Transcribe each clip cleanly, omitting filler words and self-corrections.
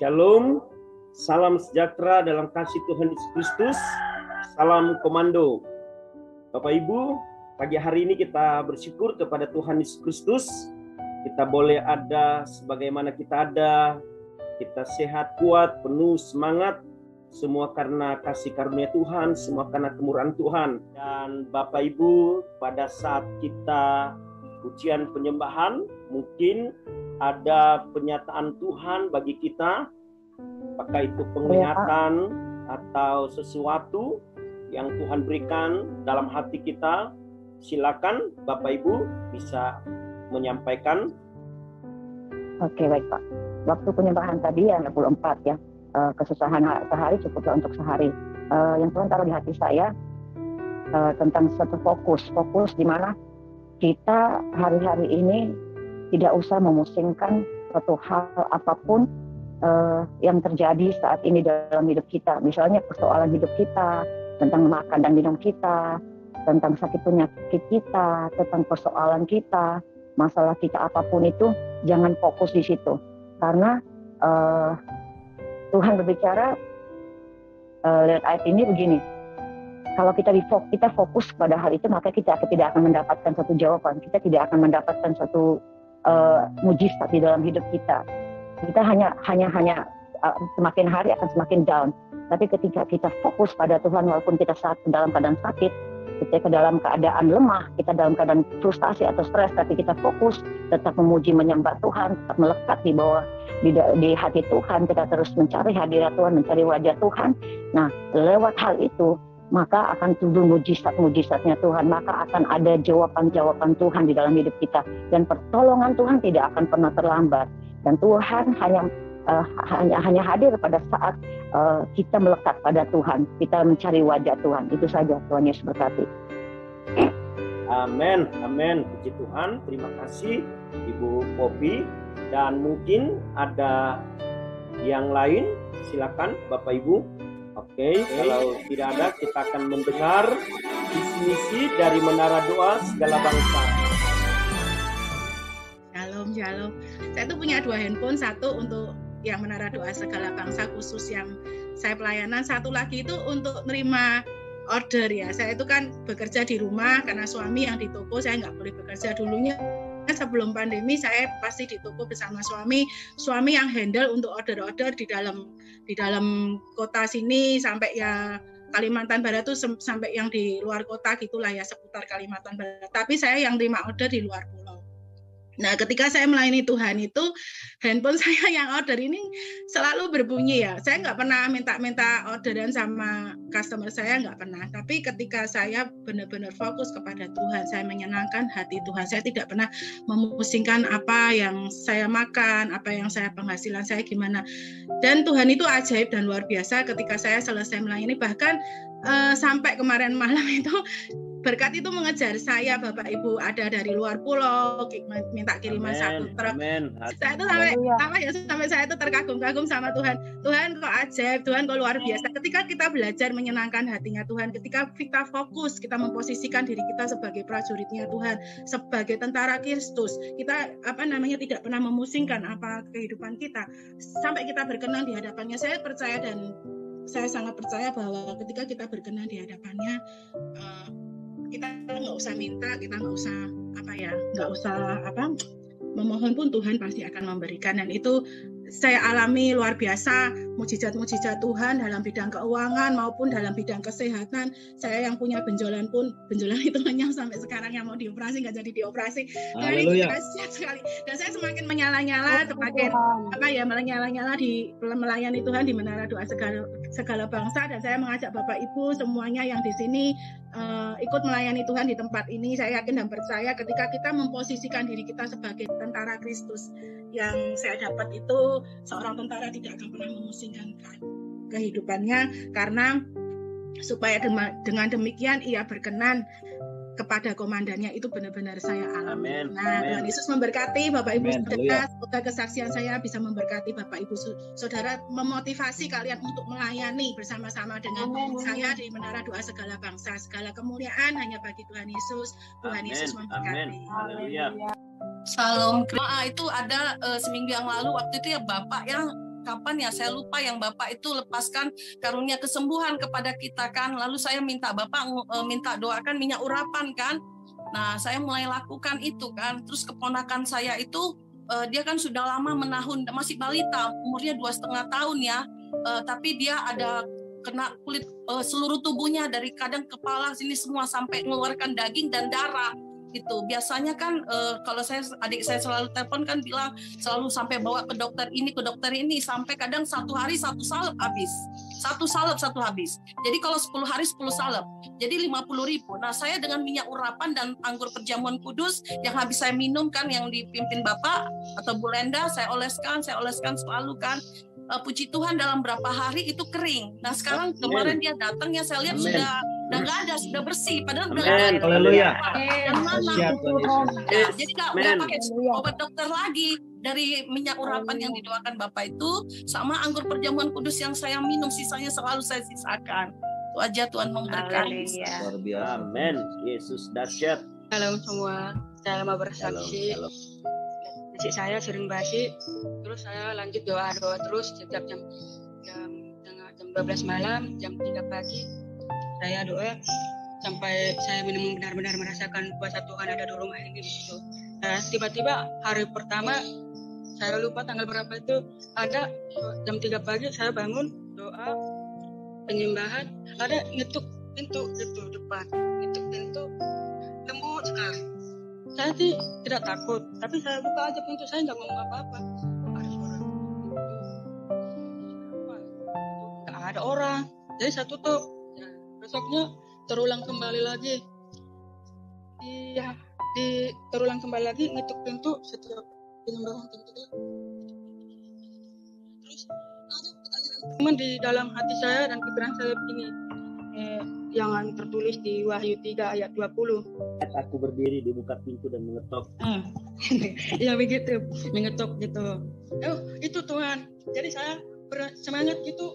Shalom, salam sejahtera dalam kasih Tuhan Yesus Kristus. Salam komando. Bapak Ibu, pagi hari ini kita bersyukur kepada Tuhan Yesus Kristus. Kita boleh ada sebagaimana kita ada. Kita sehat, kuat, penuh semangat. Semua karena kasih karunia Tuhan, semua karena kemurahan Tuhan. Dan Bapak Ibu, pada saat kita ujian penyembahan, mungkin ada penyataan Tuhan bagi kita, apakah itu penglihatan atau sesuatu yang Tuhan berikan dalam hati kita. Silakan Bapak Ibu bisa menyampaikan. Oke, baik Pak. Waktu penyembahan tadi yang 24 ya, kesusahan sehari cukuplah untuk sehari. Yang Tuhan taruh di hati saya tentang satu fokus di mana kita hari-hari ini tidak usah memusingkan suatu hal apapun yang terjadi saat ini dalam hidup kita. Misalnya persoalan hidup kita, tentang makan dan minum kita, tentang sakit penyakit kita, tentang persoalan kita, masalah kita apapun itu, jangan fokus di situ. Karena Tuhan berbicara lewat ayat ini begini, kalau kita fokus pada hal itu, maka kita tidak akan mendapatkan satu jawaban, kita tidak akan mendapatkan satu mujizat di dalam hidup kita. Kita hanya semakin hari akan semakin down. Tapi ketika kita fokus pada Tuhan, walaupun kita dalam keadaan sakit, kita dalam keadaan lemah, kita dalam keadaan frustasi atau stres, tapi kita fokus, tetap memuji menyembah Tuhan, tetap melekat di hati Tuhan, kita terus mencari hadirat Tuhan, mencari wajah Tuhan. Nah, lewat hal itu, maka akan turun mujizat-mujizatnya Tuhan, maka akan ada jawaban-jawaban Tuhan di dalam hidup kita, dan pertolongan Tuhan tidak akan pernah terlambat. Dan Tuhan hanya hadir pada saat kita melekat pada Tuhan, kita mencari wajah Tuhan. Itu saja. Tuhan Yesus berkati. Amin, amin. Puji Tuhan. Terima kasih Ibu Poppy. Dan mungkin ada yang lain, silakan Bapak Ibu. Oke, kalau tidak ada, kita akan mendengar misi dari Menara Doa Segala Bangsa. Shalom. Saya tuh punya 2 handphone, satu untuk yang Menara Doa Segala Bangsa khusus yang saya pelayanan, satu lagi itu untuk nerima order ya. Saya itu kan bekerja di rumah karena suami yang di toko, saya nggak boleh bekerja dulunya. Sebelum pandemi saya pasti di toko bersama suami yang handle untuk order-order di dalam kota sini sampai ya Kalimantan Barat tuh sampai yang di luar kota gitulah ya, seputar Kalimantan Barat. Tapi saya yang terima order di luar pulau. Nah, ketika saya melayani Tuhan itu, handphone saya yang order ini selalu berbunyi ya. Saya nggak pernah minta orderan sama customer saya, nggak pernah. Tapi ketika saya benar-benar fokus kepada Tuhan, saya menyenangkan hati Tuhan. Saya tidak pernah memusingkan apa yang saya makan, apa yang saya penghasilan saya gimana. Dan Tuhan itu ajaib dan luar biasa ketika saya selesai melayani. Bahkan sampai kemarin malam itu, berkat itu mengejar saya, Bapak Ibu, ada dari luar pulau minta kiriman satu truk. Saya itu sampai saya itu terkagum-kagum sama Tuhan. Tuhan kok ajaib, Tuhan kok luar biasa. Ketika kita belajar menyenangkan hatinya Tuhan, ketika kita fokus, kita memposisikan diri kita sebagai prajuritnya Tuhan, sebagai tentara Kristus, kita tidak pernah memusingkan apa kehidupan kita, sampai kita berkenan di hadapannya. Saya percaya dan saya sangat percaya bahwa ketika kita berkenan di hadapannya, kita nggak usah minta, kita nggak usah memohon pun Tuhan pasti akan memberikan. Dan itu saya alami luar biasa, mujizat-mujizat Tuhan dalam bidang keuangan maupun dalam bidang kesehatan. Saya yang punya benjolan itu lenyap sampai sekarang, yang mau dioperasi nggak jadi dioperasi. Nah, ini siap sekali. Dan saya semakin menyala-nyala, semakin menyala-nyala di melayani Tuhan di Menara Doa Segala Bangsa. Dan saya mengajak Bapak Ibu semuanya yang di sini ikut melayani Tuhan di tempat ini. Saya yakin dan percaya ketika kita memposisikan diri kita sebagai tentara Kristus, yang saya dapat itu seorang tentara tidak akan pernah memusingkan kehidupannya, karena supaya dengan demikian ia berkenan kepada komandannya. Itu benar-benar saya alami. Nah, Tuhan Yesus memberkati Bapak Ibu saudara. Semoga kesaksian saya bisa memberkati Bapak Ibu saudara, memotivasi kalian untuk melayani bersama-sama dengan saya di Menara Doa Segala Bangsa. Segala kemuliaan hanya bagi Tuhan Yesus. Tuhan Yesus memberkati. Shalom. Itu ada seminggu yang lalu, waktu itu ya Bapak yang kapan ya saya lupa yang Bapak itu lepaskan karunia kesembuhan kepada kita kan. Lalu saya minta Bapak minta doakan minyak urapan kan. Nah, saya mulai lakukan itu kan. Terus keponakan saya itu dia kan sudah lama menahun, masih balita, umurnya 2,5 tahun ya. Tapi dia ada kena kulit seluruh tubuhnya dari kadang kepala sini semua sampai mengeluarkan daging dan darah. Gitu. Biasanya kan kalau adik saya selalu telepon kan bilang selalu sampai bawa ke dokter ini sampai kadang 1 hari 1 salep habis. 1 salep habis. Jadi kalau 10 hari 10 salep. Jadi 50.000. Nah, saya dengan minyak urapan dan anggur perjamuan kudus yang habis saya minum kan yang dipimpin Bapak atau Bu Lenda, saya oleskan selalu kan. Puji Tuhan dalam berapa hari itu kering. Nah, sekarang kemarin dia datang ya saya lihat sudah nggak ada, sudah bersih. Padahal udah nggak ada. Haleluya. Dan mana? Jadi nggak pakai obat dokter lagi. Dari minyak urapan yang didoakan Bapak itu sama anggur perjamuan kudus yang saya minum, sisanya selalu saya sisakan. Itu aja, Tuhan memberkati. Luar biasa. Amin. Yesus dahsyat. Halo semua, saya mau bersaksi. Halo. Adik saya sering basi, terus saya lanjut doa terus setiap jam 12 malam, jam 3 pagi saya doa sampai saya benar-benar merasakan kuasa Tuhan ada di rumah ini gitu. Nah, tiba-tiba hari pertama saya lupa tanggal berapa itu, ada jam 3 pagi saya bangun doa penyembahan, ada ngetuk pintu itu depan, ngetuk pintu lembut sekali. Saya sih tidak takut, tapi saya buka aja pintu, saya nggak ngomong apa-apa. Ada suara nggak ada orang, jadi saya tutup. Ya, besoknya terulang kembali lagi. Terulang kembali lagi ngetuk pintu setiap penyembahan pintu. Terus ada pertanyaan di dalam hati saya dan pikiran saya begini. Yang tertulis di Wahyu 3 ayat 20. Aku berdiri di buka pintu dan mengetok. Ya begitu, mengetok gitu. Itu Tuhan. Jadi saya semangat gitu.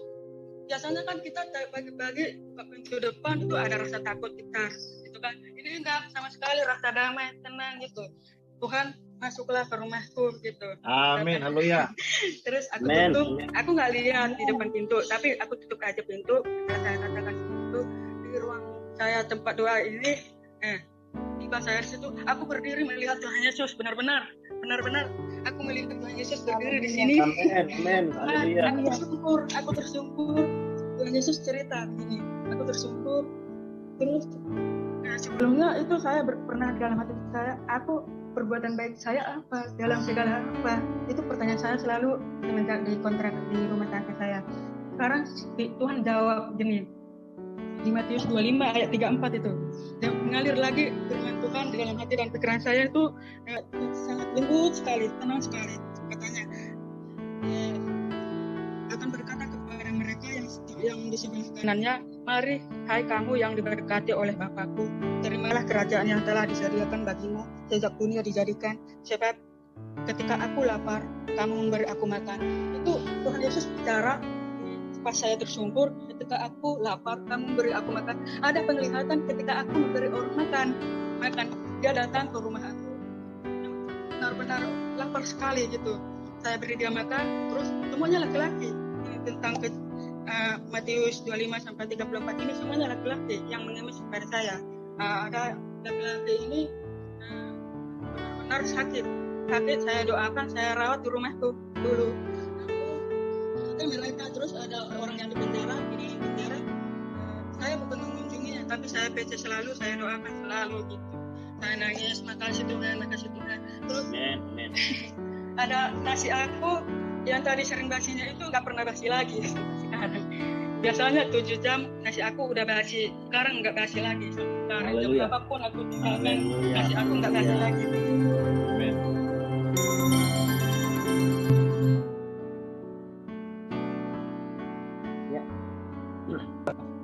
Biasanya kan kita pagi-pagi buka pintu depan itu ada rasa takut kita, gitu kan. Ini enggak sama sekali, rasa damai, tenang gitu. Tuhan masuklah ke rumahku gitu. Amin, haleluya. Terus aku tutup, aku nggak lihat di depan pintu, tapi aku tutup aja pintu. Saya katakan itu di ruang saya tempat doa ini. Tiba saya di situ, aku berdiri melihat Tuhan Yesus benar-benar aku melihat Tuhan Yesus berdiri di sini. Amin, haleluya. Aku tersungkur. Tuhan Yesus cerita begini, aku tersungkur. Terus sebelumnya itu saya pernah dalam hati saya, aku perbuatan baik saya apa dalam segala apa, itu pertanyaan saya selalu semenjak di kontrak di rumah tangga saya. Sekarang Tuhan jawab gini di Matius 25 ayat 34 itu, yang mengalir lagi firman Tuhan di dalam hati dan pikiran saya itu sangat lembut sekali, tenang sekali. Katanya akan berkata kepada mereka yang di sebelah kanannya, mari hai kamu yang diberkati oleh Bapakku, terimalah kerajaan yang telah disediakan bagimu sejak dunia dijadikan, sebab ketika aku lapar kamu memberi aku makan. Itu Tuhan Yesus bicara pas saya tersungkur, ketika aku lapar kamu memberi aku makan. Ada penglihatan ketika aku memberi orang makan, dia datang ke rumah aku benar-benar lapar sekali gitu. Saya beri dia makan, terus semuanya laki-laki. Ini tentang Matius 25 sampai 34 ini semuanya laki-laki yang mengemis kepada saya. Ada laki-laki ini benar-benar sakit, saya doakan, saya rawat di rumahku dulu. Mereka terus ada orang yang di penjara, saya bukan mengunjunginya, tapi saya PC selalu, saya doakan selalu gitu. Saya nangis, makasih Tuhan. Terus ada nasi aku yang tadi sering basinya itu nggak pernah basi lagi sekarang. Biasanya 7 jam nasi aku udah basi, sekarang nggak basi lagi. Sekarang jam berapapun aku tinggalkan, nasi aku nggak basi lagi. Amin.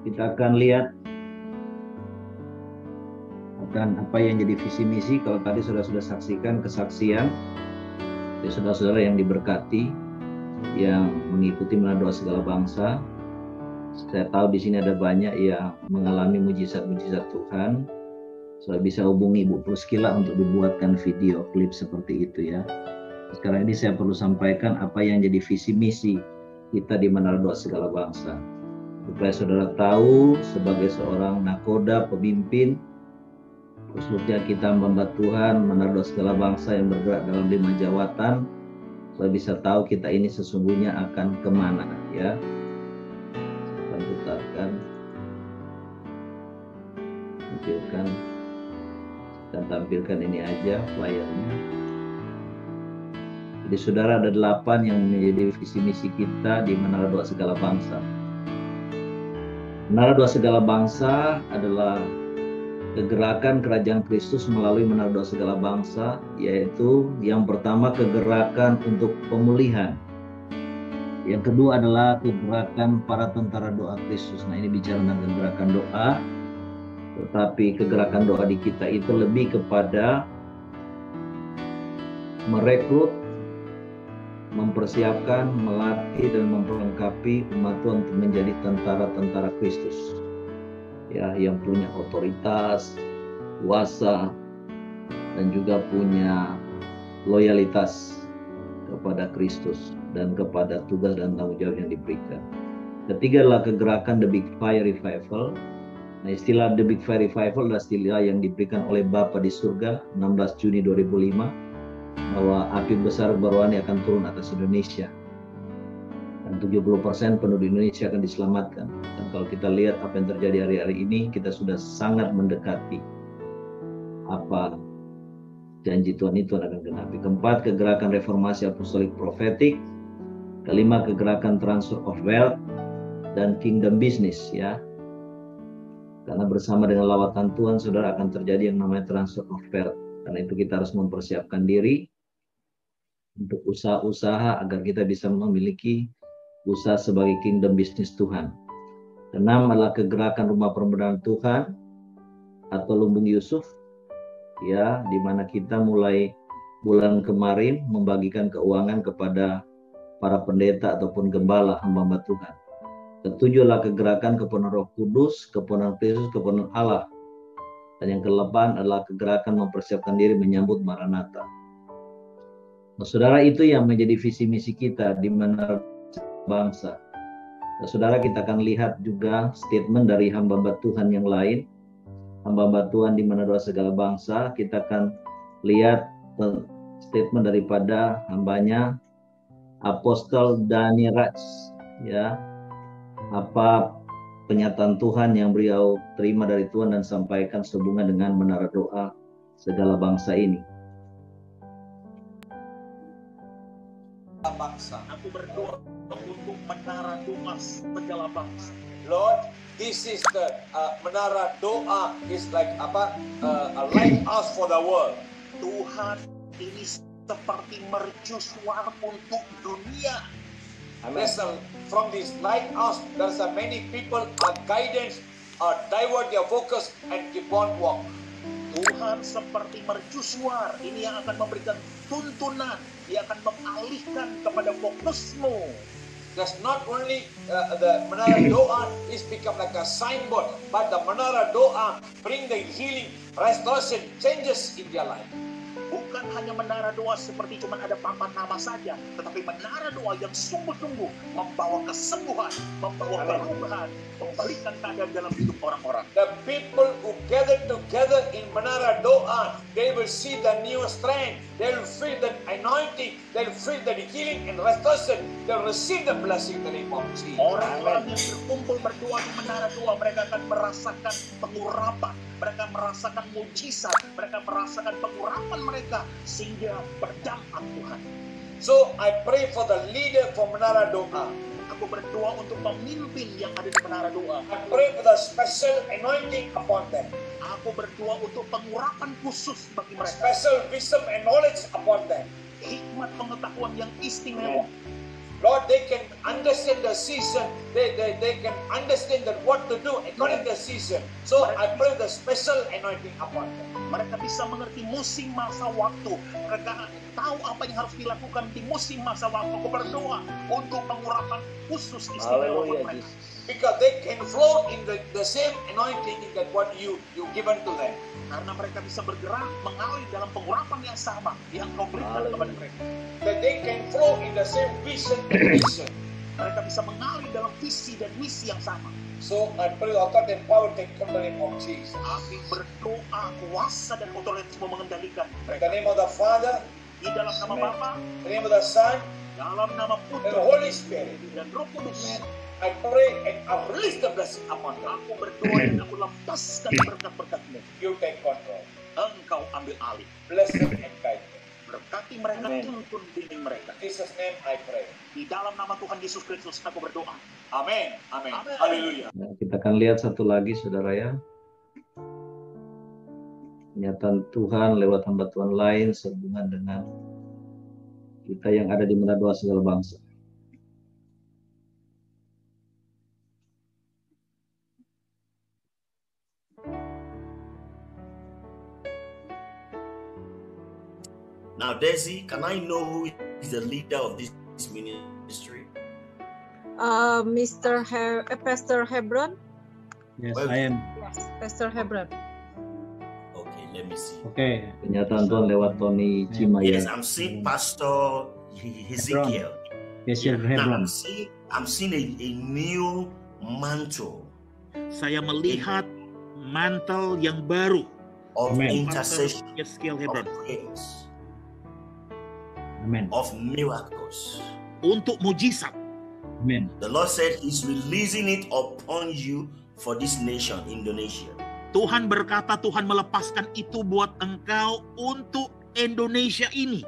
Kita akan lihat apa yang jadi visi misi. Kalau tadi sudah saksikan kesaksian dari saudara-saudara yang diberkati, yang mengikuti melalui doa segala bangsa. Saya tahu di sini ada banyak yang mengalami mujizat-mujizat Tuhan. Sudah bisa hubungi Ibu Priscilla untuk dibuatkan video klip seperti itu ya. Sekarang ini saya perlu sampaikan apa yang jadi visi misi kita di Menara Doa Segala Bangsa. Supaya saudara tahu sebagai seorang nakoda, pemimpin, khususnya kita hamba Tuhan, Menara Doa Segala Bangsa yang bergerak dalam 5 jawatan, supaya bisa tahu kita ini sesungguhnya akan kemana, ya. Kita putarkan, tampilkan ini aja flyernya. Jadi saudara, ada 8 yang menjadi visi misi kita di Menara Doa Segala Bangsa. Menara Doa Segala Bangsa adalah kegerakan kerajaan Kristus melalui Menara Doa Segala Bangsa, yaitu yang pertama kegerakan untuk pemulihan. Yang kedua adalah kegerakan para tentara doa Kristus. Nah, ini bicara tentang kegerakan doa, tetapi kegerakan doa di kita itu lebih kepada merekrut, mempersiapkan, melatih, dan memperlengkapi umat Tuhan untuk menjadi tentara-tentara Kristus, ya, yang punya otoritas, kuasa, dan juga punya loyalitas kepada Kristus dan kepada tugas dan tanggung jawab yang diberikan. Ketiga adalah kegerakan The Big Fire Revival. Nah, istilah The Big Fire Revival adalah istilah yang diberikan oleh Bapa di surga 16 Juni 2005, bahwa api besar rohani akan turun atas Indonesia dan 70% penduduk Indonesia akan diselamatkan. Dan kalau kita lihat apa yang terjadi hari-hari ini, kita sudah sangat mendekati apa janji Tuhan itu akan genapi. Keempat, kegerakan reformasi apostolik profetik. Kelima, kegerakan transfer of wealth dan kingdom business, ya. Karena bersama dengan lawatan Tuhan, saudara, akan terjadi yang namanya transfer of wealth. Karena itu kita harus mempersiapkan diri untuk usaha-usaha agar kita bisa memiliki usaha sebagai kingdom business Tuhan. Keenam adalah kegerakan rumah perbendaharaan Tuhan atau Lumbung Yusuf, ya, di mana kita mulai bulan kemarin membagikan keuangan kepada para pendeta ataupun gembala hamba Tuhan. Ketujuh adalah kegerakan kepenuhan Roh Kudus, kepenuhan Kristus, kepenuhan Allah. Dan yang ke-8 adalah kegerakan mempersiapkan diri menyambut Maranatha. Nah, saudara, itu yang menjadi visi misi kita di Menara Bangsa. Nah, saudara, kita akan lihat juga statement dari hamba Tuhan yang lain. Hamba Tuhan di Menara Doa Segala Bangsa. Kita akan lihat statement daripada hambanya Apostel Dani Raj, ya. Apa penyataan Tuhan yang beliau terima dari Tuhan dan sampaikan sehubungan dengan Menara Doa Segala Bangsa ini. Bangsa. Aku berdoa untuk Menara Doa Segala Bangsa. Lord, this is the Menara Doa is like a lighthouse for the world. Tuhan, ini seperti mercusuar untuk dunia. From this lighthouse, there's many people are guidance, divert their focus and keep on walk. Tuhan seperti mercusuar, ini yang akan memberikan tuntunan, dia akan mengalihkan kepada fokusmu. That's not only the Menara Doa is become like a signboard, but the Menara Doa bring the healing, restoration, changes in their life. Bukan hanya menara doa seperti cuma ada papan nama saja, tetapi menara doa yang sungguh-sungguh membawa kesembuhan, membawa perubahan, membalikan keadaan dalam hidup orang-orang. The people who gather together in menara doa, they will see the new strength, they will feel the anointing, they will feel the healing and restoration, they will receive the blessing in the name of Jesus. Orang-orang yang berkumpul berdoa di menara doa, mereka akan merasakan pengurapan, mereka merasakan mujizat, mereka merasakan pengurapan mereka sehingga berdampak Tuhan. So I pray for the leader for Menara Doa. Aku berdoa untuk pemimpin yang ada di Menara Doa. I pray for the special anointing upon them. Aku berdoa untuk pengurapan khusus bagi mereka. Special wisdom and knowledge upon them. Hikmat pengetahuan yang istimewa. Lord, they can understand the season. They can understand that what to do according to the season. So I pray the special anointing upon them. Mereka bisa mengerti musim masa waktu. Mereka tahu apa yang harus dilakukan di musim masa waktu. Aku berdoa untuk pengurapan khusus istimewa buat mereka. Because they can flow in the same anointing that what you given to them. Karena mereka bisa bergerak mengalir dalam pengurapan yang sama yang kau berikan kepada mereka. That they can flow in the same vision and mission. mereka bisa mengalir dalam visi dan misi yang sama. So I pray authority and power take control in the name of Jesus. Kami berdoa kuasa dan otoritas mengendalikan In the mereka. name of the Father, Di dalam nama Bapa, in the name of the Son, dalam nama and the Putra, Holy Spirit. dan Roh Kudus. I pray and I release the blessing upon them. Aku berdoa dan aku lepaskan berkat-berkat-Mu. You take control. Engkau ambil alih. Bless them and guide them. Berkati mereka, Amen. tuntun bimbing mereka. In Jesus' name I pray. Di dalam nama Tuhan Yesus Kristus aku berdoa. Amen. Amen. Amen. Hallelujah. Nah, kita akan lihat satu lagi, saudara ya. Pernyataan Tuhan lewat hamba Tuhan lain sehubungan dengan kita yang ada di Menara Doa Segala Bangsa. Now, Desi, can I know who is the leader of this ministry? Pastor Hebron. Yes, Well, I am. Yes, Pastor Hebron. Okay, let me see. Okay. Pernyataan Tuhan lewat Tony Cimaya. Yes, I'm seeing Pastor Ezekiel. Yes, Sir Now, Hebron. I'm seeing a new mantle Saya melihat mantel yang baru. of Amen. intercession, Ezekiel of Hebron. praise, Amen. of miracles. Untuk mujizat. Amen. The Lord said He's releasing it upon you for this nation, Indonesia. Tuhan berkata Tuhan melepaskan itu buat engkau untuk Indonesia ini.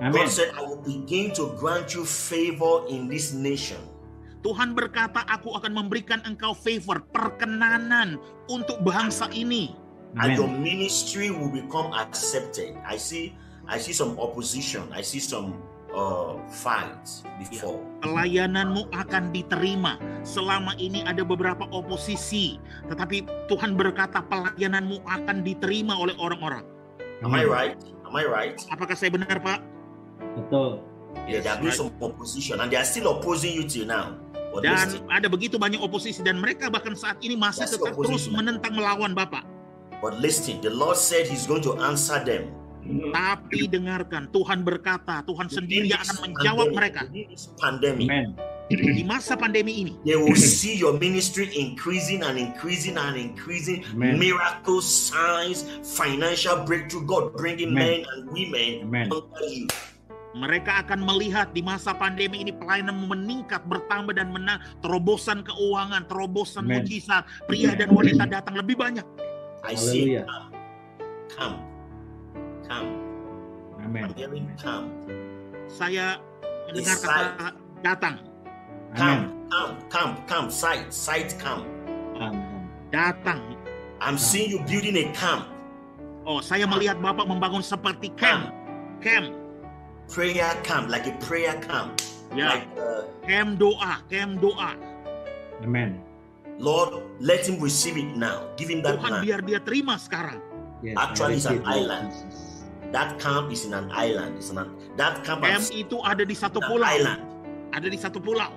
Amen. God said, I will begin to grant you favor in this nation. Tuhan berkata aku akan memberikan engkau favor, perkenanan untuk bangsa ini. And your Amen. ministry will become accepted. I see some opposition. I see some fights before. Pelayananmu akan diterima. Selama ini ada beberapa oposisi, tetapi Tuhan berkata pelayananmu akan diterima oleh orang-orang. Am I right? Am I right? Apakah saya benar, Pak? Betul. Yeah, there have been some opposition, and they are still opposing you till now. But Dan listen, ada begitu banyak oposisi dan mereka bahkan saat ini masih That's tetap terus opposition. menentang melawan Bapak. the Lord said He's going to answer them. Tapi dengarkan, Tuhan berkata, Tuhan sendiri yang akan menjawab mereka. In this pandemic, Amen. Di masa pandemi ini, they will see your ministry increasing and increasing and increasing. Amen. Miracles, signs, financial breakthrough. God bringing Amen. men and women Amen. under you. mereka akan melihat di masa pandemi ini pelayanan meningkat, bertambah dan menang, terobosan keuangan, terobosan Amen. mujizat, pria dan wanita datang lebih banyak. I see it. Hallelujah. Come. Amen. I'm hearing come. Saya mendengar Yes, kata datang, Amen. Come. Sight, come. Amen. datang. I'm seeing you building a camp. Oh, saya melihat Bapak membangun seperti camp. Prayer camp, like a prayer camp. Ya, Like, camp doa. Amen. Lord, let him receive it now. Give him that Tuhan land. biar dia terima sekarang. Yes, Actually, it's I an receive, Lord island. Jesus. That camp is in an island. That camp Camp is itu ada di satu an pulau. island. Ada di satu pulau.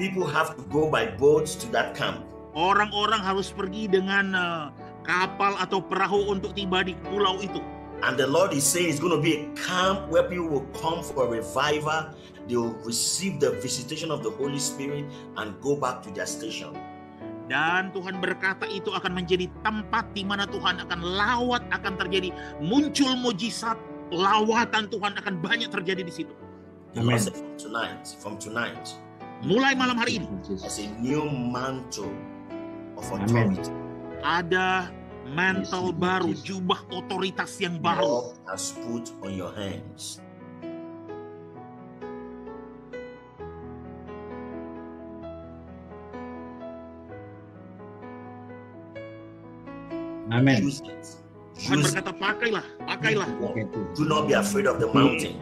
People have to go by boats to that camp. Orang-orang harus pergi dengan kapal atau perahu untuk tiba di pulau itu. And the Lord is saying it's going to be a camp where people will come for a revival. They will receive the visitation of the Holy Spirit and go back to their station. Dan Tuhan berkata itu akan menjadi tempat di mana Tuhan akan lawat, akan terjadi muncul mujizat, lawatan Tuhan akan banyak terjadi di situ. The Lord Amen. said from tonight, Mulai malam hari ini as a new mantle of Amen. authority, ada mantel Yes, baru, yes. jubah otoritas yang baru. God has put on your hands. Amen. Use it. Tuhan Use it. berkata pakailah. Okay, Tuhan. Do not be afraid of the mountain.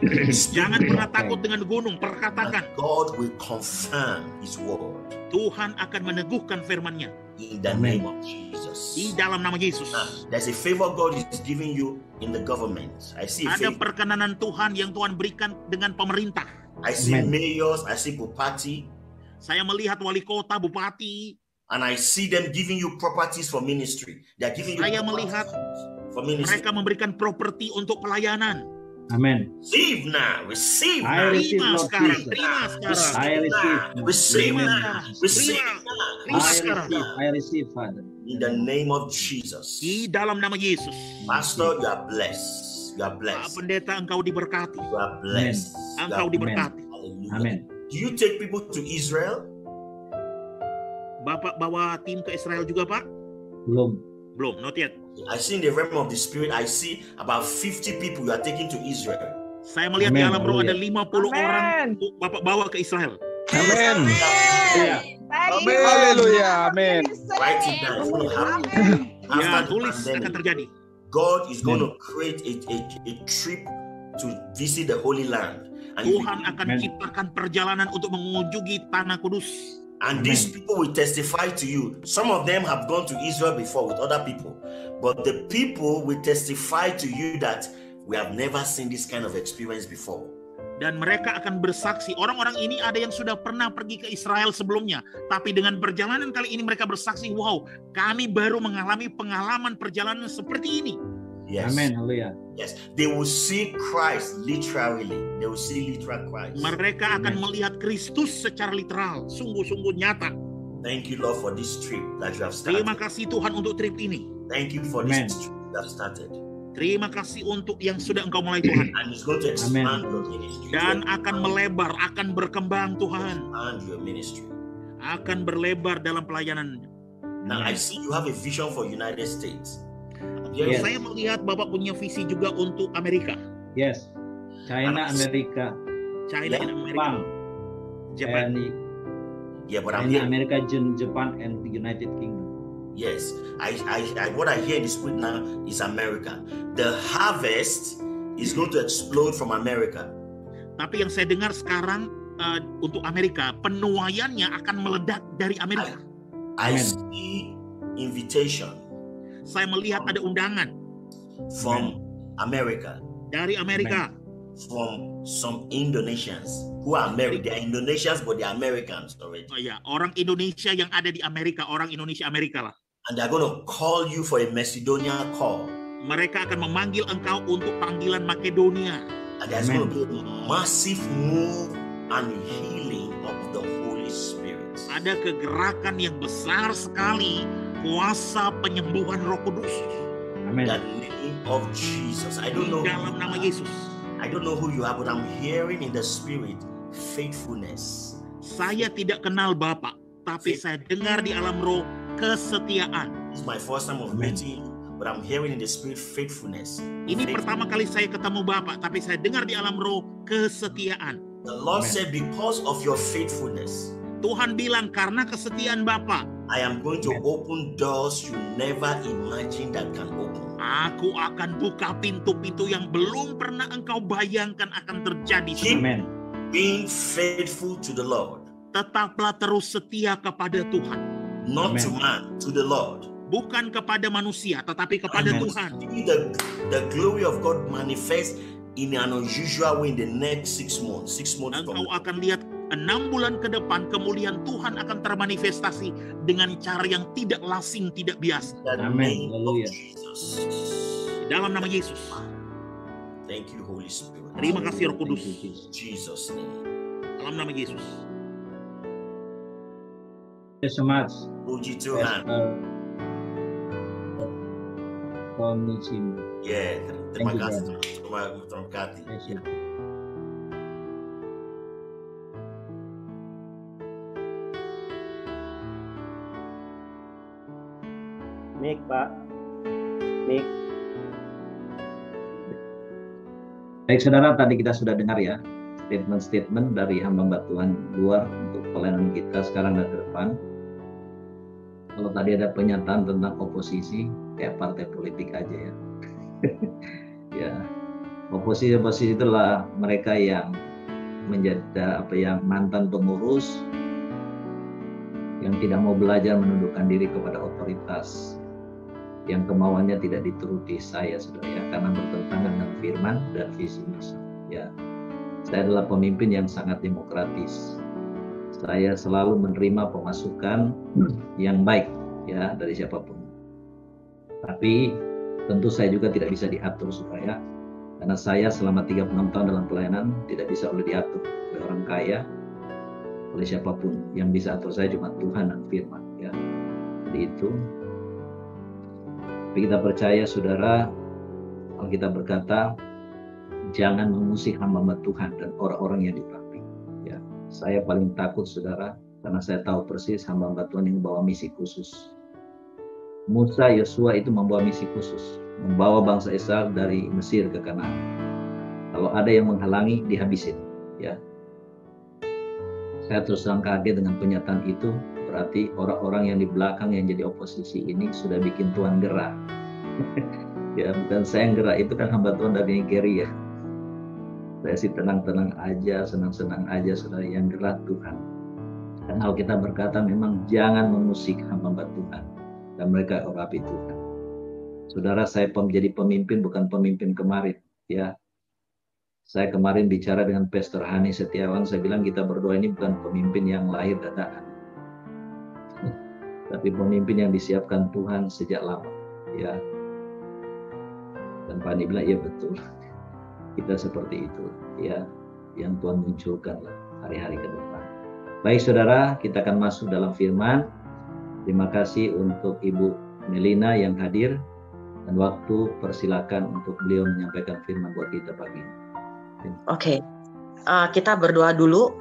Jangan pernah Okay. takut dengan gunung, perkatakan. And God will confirm His word Tuhan akan meneguhkan firman-Nya in the Amen. name of Jesus. di dalam nama Yesus. Now, there's a favor God is giving you in the government. I see a Ada favor. perkenanan Tuhan yang Tuhan berikan dengan pemerintah. I see Amen. mayors, I see bupati, Saya melihat wali kota, bupati. and I see them giving you properties for ministry. They are giving you Saya properties melihat for ministry. Mereka memberikan properti untuk pelayanan. Amen. Receive now. Receive I now. receive, Terima Lord sekarang, Jesus. terima sekarang, I receive. Receive terima now. sekarang, Receive terima, now. terima I sekarang. receive. I receive, Father. In the name of Jesus. Di dalam nama Yesus. Pastor, you are blessed. You are Pak blessed. Pendeta, engkau diberkati. You are blessed. You Engkau are diberkati. Hallelujah. Amen. Do you take people to Israel? Bapak bawa tim ke Israel juga, Pak? Belum. Belum, not yet. I see in the realm of the spirit, I see about 50 people you are taking to Israel. Saya melihat di Amen. alam roh ada 50 Amen. orang untuk Bapak bawa ke Israel. Amen. Iya. Amen. Haleluya. Amen. Write it down. It's going to happen. Ya, After the tulis akan pandemic, terjadi. God is going to create a trip to visit the Holy Land. And, Tuhan akan ciptakan perjalanan untuk mengunjungi tanah kudus. and these people will testify to you. Some of them have gone to Israel before with other people, but the people will testify to you that we have never seen this kind of experience before. Dan mereka akan bersaksi. Orang-orang ini ada yang sudah pernah pergi ke Israel sebelumnya. Tapi dengan perjalanan kali ini mereka bersaksi, wow, kami baru mengalami pengalaman perjalanan seperti ini. Yes. Amen. Haleluya. Yes. They will see Christ literally. They will see literal Christ. Mereka akan melihat Kristus secara literal. Sungguh-sungguh nyata. Thank you, Lord, for this trip that you have started. Terima kasih Tuhan untuk trip ini. Thank you for this trip that started. Terima kasih untuk yang sudah Engau mulai Tuhan. And it's going to expand your ministry. Dan akan melebar, akan berkembang Tuhan. Expand your ministry. Akan berlebar dalam pelayanannya. Now I see you have a vision for United States. Yes. Saya melihat Bapak punya visi juga untuk Amerika. Yes. China, Amerika. China and Amerika. Japan. Yeah, but I'm China, America, Japan, and the United Kingdom. Yes, what I hear in the spirit now is America. The harvest is going to explode from America. Tapi yang saya dengar sekarang untuk Amerika, penuaiannya akan meledak dari Amerika. I see invitation. Saya melihat ada undangan from America. Dari Amerika. From some Indonesians who are married. They are Indonesians, but they are Americans already. Oh ya, orang Indonesia yang ada di Amerika, orang Indonesia Amerika lah. And they are going to call you for a Macedonia call. Mereka akan memanggil engkau untuk panggilan Makedonia. And there's going to be a massive move and healing of the Holy Spirit. Ada kegerakan yang besar sekali, kuasa penyembuhan Roh Kudus. Amen. The name of Jesus. I don't know. Dalam nama Yesus. I don't know who you are, but I'm hearing in the spirit faithfulness. Saya tidak kenal Bapak, tapi saya dengar di alam roh kesetiaan. It's my first time of meeting you, but I'm hearing in the spirit faithfulness. Ini pertama kali saya ketemu Bapak, tapi saya dengar di alam roh kesetiaan. The Lord said, because of your faithfulness, Tuhan bilang karena kesetiaan Bapak, I am going to open doors you never imagined that can open. Aku akan buka pintu-pintu yang belum pernah engkau bayangkan akan terjadi. Amen. Being faithful to the Lord. Tetaplah terus setia kepada Tuhan. Not to man, to the Lord. Bukan kepada manusia, tetapi kepada Tuhan. The glory of God manifest in an unusual way in the next 6 months. 6 months. Engkau akan lihat 6 bulan ke depan kemulian Tuhan akan termanifestasi dengan cara yang tidak lazim, tidak biasa. Amin. Haleluya. Dalam nama Yesus. Thank you, Holy Spirit. Terima kasih Roh Kudus. Jesus name. Dalam nama Yesus. Thank you so much. Puji Tuhan. Yeah, terima kasih. Terima kasih. Mik, Pak. Mik. Baik saudara, tadi kita sudah dengar ya statement-statement dari hamba Tuhan luar untuk pelayanan kita sekarang dan ke depan. Kalau tadi ada pernyataan tentang oposisi, kayak partai politik aja ya. Ya, oposisi itulah mereka yang menjadi yang mantan pengurus, yang tidak mau belajar menundukkan diri kepada otoritas, yang kemauannya tidak dituruti saya, saudara ya, karena bertentangan dengan firman dan visi misi. Ya, saya adalah pemimpin yang sangat demokratis. Saya selalu menerima pemasukan yang baik ya dari siapapun. Tapi tentu saya juga tidak bisa diatur supaya Karena saya selama 36 tahun dalam pelayanan tidak bisa diatur oleh orang kaya, oleh siapapun. Yang bisa atur saya cuma Tuhan dan firman. Ya. Jadi itu. Tapi kita percaya, saudara, Alkitab berkata, jangan mengusik hamba Tuhan dan orang-orang yang dipamping. Ya. Saya paling takut, saudara, karena saya tahu persis hamba Tuhan yang membawa misi khusus. Musa, Yosua itu membawa misi khusus, membawa bangsa Israel dari Mesir ke Kanaan. Kalau ada yang menghalangi, dihabisin. Ya, saya terus terang kaget dengan pernyataan itu. Berarti orang-orang yang di belakang yang jadi oposisi ini sudah bikin Tuhan gerak. Ya, bukan saya yang gerak, itu kan hamba Tuhan dari Nigeria. Saya sih tenang-tenang aja, senang-senang aja, saudara. Yang gerak Tuhan. Dan Alkitab berkata memang jangan mengusik hamba Tuhan dan mereka urapi Tuhan. Saudara, saya menjadi pemimpin bukan pemimpin kemarin, ya. Saya kemarin bicara dengan Pastor Hani Setiawan, saya bilang kita berdoa ini bukan pemimpin yang lahir dadakan, tapi pemimpin yang disiapkan Tuhan sejak lama, ya. Dan Pak Hani bilang, iya betul, kita seperti itu, ya, yang Tuhan munculkan hari-hari ke depan. Baik saudara, kita akan masuk dalam firman. Terima kasih untuk Ibu Melina yang hadir, dan waktu persilakan untuk beliau menyampaikan firman buat kita pagi ini. Oke, kita berdoa dulu.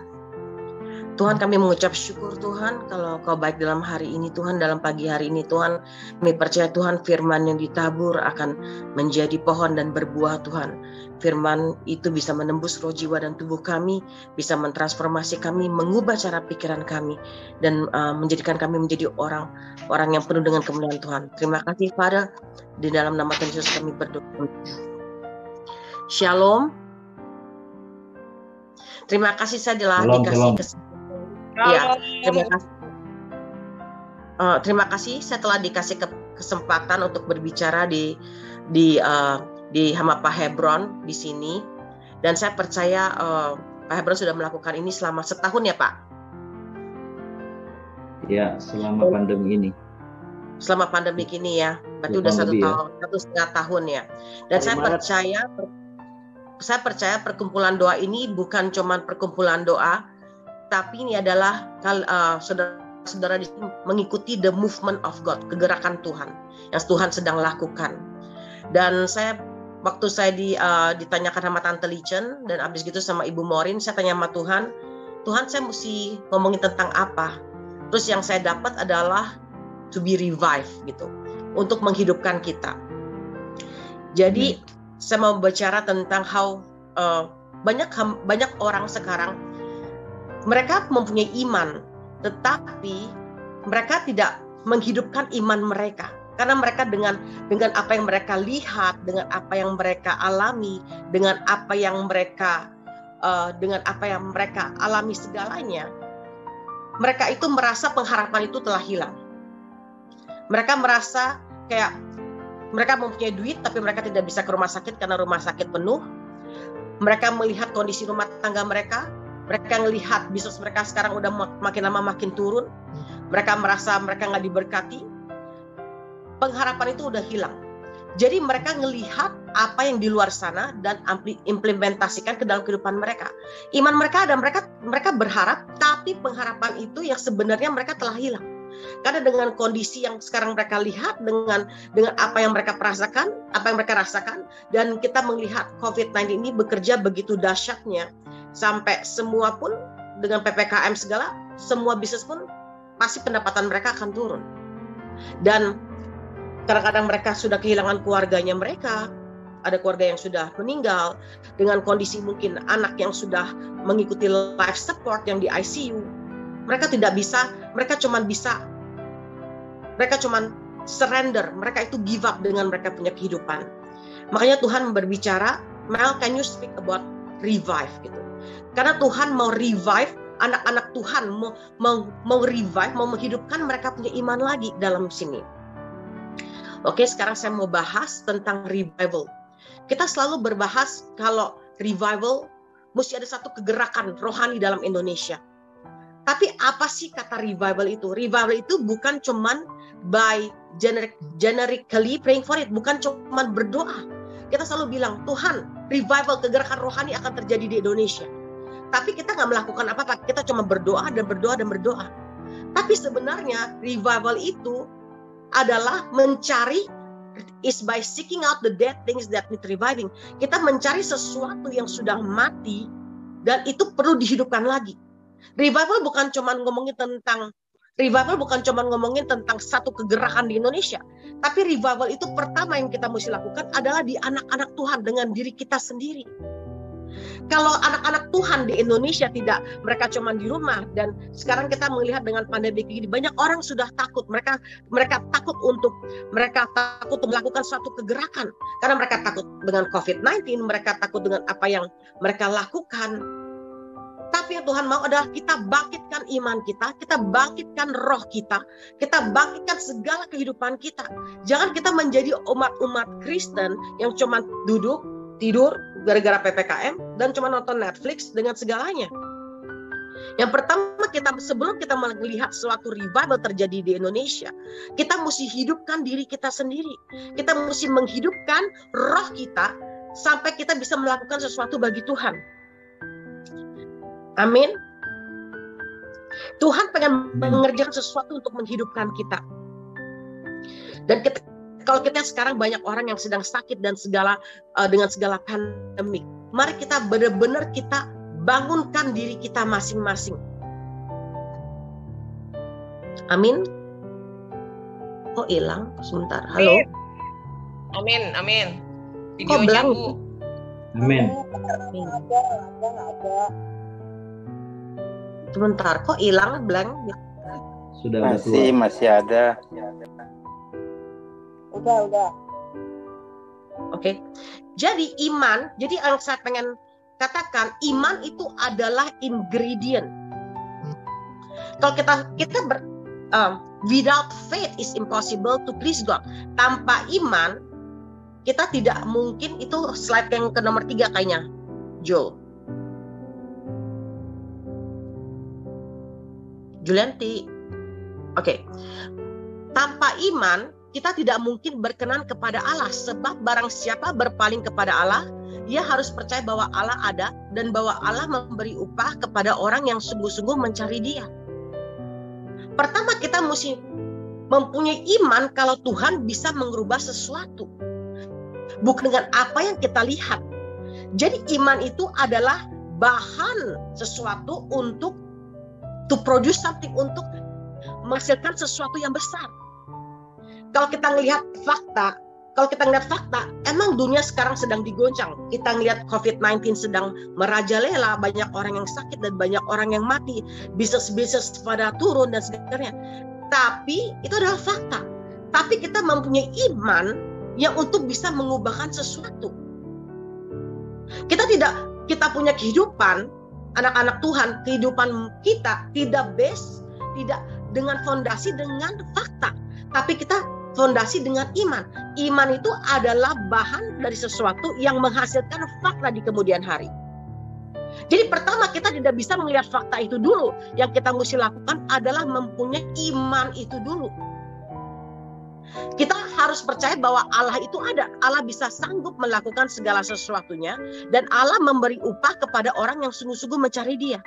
Tuhan, kami mengucap syukur Tuhan kalau Kau baik dalam hari ini Tuhan, dalam pagi hari ini Tuhan. Kami percaya Tuhan firman yang ditabur akan menjadi pohon dan berbuah Tuhan. Firman itu bisa menembus roh, jiwa dan tubuh kami, bisa mentransformasi kami, mengubah cara pikiran kami, dan menjadikan kami menjadi orang yang penuh dengan kemuliaan Tuhan. Terima kasih Father, di dalam nama Tuhan Yesus kami berdoa. Shalom. Terima kasih, saya dikasih kesempatan. Ya, terima kasih. Terima kasih, saya telah dikasih kesempatan untuk berbicara di hamba Pak Hebron di sini, dan saya percaya Pak Hebron sudah melakukan ini selama setahun ya Pak? Ya, selama pandemi ini. Selama pandemi ini ya, berarti udah 1,5 tahun ya. Dan saya percaya perkumpulan doa ini bukan cuma perkumpulan doa, tapi ini adalah saudara-saudara mengikuti the movement of God, kegerakan Tuhan yang Tuhan sedang lakukan. Dan waktu saya ditanyakan sama Tante Lichen dan abis gitu sama Ibu Morin, saya tanya sama Tuhan saya mesti ngomongin tentang apa? Terus yang saya dapat adalah to be revived gitu, untuk menghidupkan kita. Jadi saya mau bicara tentang how banyak orang sekarang mereka mempunyai iman, tetapi mereka tidak menghidupkan iman mereka. Karena mereka dengan apa yang mereka lihat, dengan apa yang mereka alami, dengan apa yang mereka alami segalanya, mereka itu merasa pengharapan itu telah hilang. Mereka merasa kayak mereka mempunyai duit, tapi mereka tidak bisa ke rumah sakit karena rumah sakit penuh. Mereka melihat kondisi rumah tangga mereka melihat bisnis mereka sekarang udah makin lama makin turun. Mereka merasa mereka nggak diberkati. Pengharapan itu udah hilang. Jadi mereka ngelihat apa yang di luar sana dan implementasikan ke dalam kehidupan mereka. Iman mereka ada, mereka berharap, tapi pengharapan itu yang sebenarnya mereka telah hilang. Karena dengan kondisi yang sekarang mereka lihat, dengan apa yang mereka rasakan, dan kita melihat COVID-19 ini bekerja begitu dahsyatnya, sampai semua pun dengan PPKM segala, semua bisnis pun pasti pendapatan mereka akan turun. Dan kadang-kadang mereka sudah kehilangan keluarganya mereka, ada keluarga yang sudah meninggal, dengan kondisi mungkin anak yang sudah mengikuti life support yang di ICU. Mereka tidak bisa, mereka cuman surrender, mereka itu give up dengan mereka punya kehidupan. Makanya Tuhan berbicara, Mel, can you speak about revive gitu. Karena Tuhan mau revive anak-anak Tuhan, mau revive, mau menghidupkan mereka punya iman lagi dalam sini. Oke, sekarang saya mau bahas tentang revival. Kita selalu berbahas kalau revival mesti ada satu kegerakan rohani dalam Indonesia. Tapi apa sih kata revival itu? Revival itu bukan cuman by generically praying for it, bukan cuman berdoa. kita selalu bilang, Tuhan, revival kegerakan rohani akan terjadi di Indonesia. Tapi kita nggak melakukan apa-apa, kita cuma berdoa dan berdoa dan berdoa. Tapi sebenarnya revival itu adalah mencari, is by seeking out the dead things that need reviving. Kita mencari sesuatu yang sudah mati dan itu perlu dihidupkan lagi. Revival bukan cuma ngomongin tentang satu kegerakan di Indonesia. Tapi revival itu pertama yang kita mesti lakukan adalah di anak-anak Tuhan dengan diri kita sendiri. Kalau anak-anak Tuhan di Indonesia tidak, mereka cuma di rumah, dan sekarang kita melihat dengan pandemi ini banyak orang sudah takut. Mereka takut untuk melakukan suatu kegerakan karena mereka takut dengan COVID-19, mereka takut dengan apa yang mereka lakukan. Tapi yang Tuhan mau adalah kita bangkitkan iman kita bangkitkan roh kita bangkitkan segala kehidupan kita. Jangan kita menjadi umat Kristen yang cuma duduk, tidur, gara-gara PPKM, dan cuma nonton Netflix dengan segalanya. Yang pertama, sebelum kita melihat suatu revival terjadi di Indonesia, kita mesti hidupkan diri kita sendiri. Kita mesti menghidupkan roh kita sampai kita bisa melakukan sesuatu bagi Tuhan. Amin. Tuhan pengen mengerjakan sesuatu untuk menghidupkan kita. Dan kalau kita sekarang banyak orang yang sedang sakit dan dengan segala pandemik, mari kita benar-benar kita bangunkan diri kita masing-masing. Amin. Kok hilang? Sebentar. Halo. Amin. Kok belang? Bu? Amin. Ada. Sebentar, kok hilang blank? Sudah masih ada. Udah. Oke. Jadi iman, jadi yang saya pengen katakan, iman itu adalah ingredient. Kalau kita without faith is impossible to please God. Tanpa iman kita tidak mungkin. Itu slide yang ke nomor 3 kayaknya, Joe. Julianti. Oke. Tanpa iman kita tidak mungkin berkenan kepada Allah, sebab barang siapa berpaling kepada Allah, ia harus percaya bahwa Allah ada dan bahwa Allah memberi upah kepada orang yang sungguh-sungguh mencari Dia. Pertama, kita mesti mempunyai iman kalau Tuhan bisa mengubah sesuatu, bukan dengan apa yang kita lihat. Jadi iman itu adalah bahan sesuatu untuk to produce something, untuk menghasilkan sesuatu yang besar. Kalau kita ngelihat fakta, emang dunia sekarang sedang digoncang. Kita ngelihat COVID-19 sedang merajalela, banyak orang yang sakit dan banyak orang yang mati, bisnis pada turun dan sebagainya. Tapi itu adalah fakta. Tapi kita mempunyai iman yang untuk bisa mengubahkan sesuatu. Kita punya kehidupan, anak-anak Tuhan, kehidupan kita tidak dengan fondasi dengan fakta, tapi kita fondasi dengan iman. Iman itu adalah bahan dari sesuatu yang menghasilkan fakta di kemudian hari. Jadi pertama, kita tidak bisa melihat fakta itu dulu. Yang kita mesti lakukan adalah mempunyai iman itu dulu. Kita harus percaya bahwa Allah itu ada. Allah bisa sanggup melakukan segala sesuatunya, dan Allah memberi upah kepada orang yang sungguh-sungguh mencari Dia.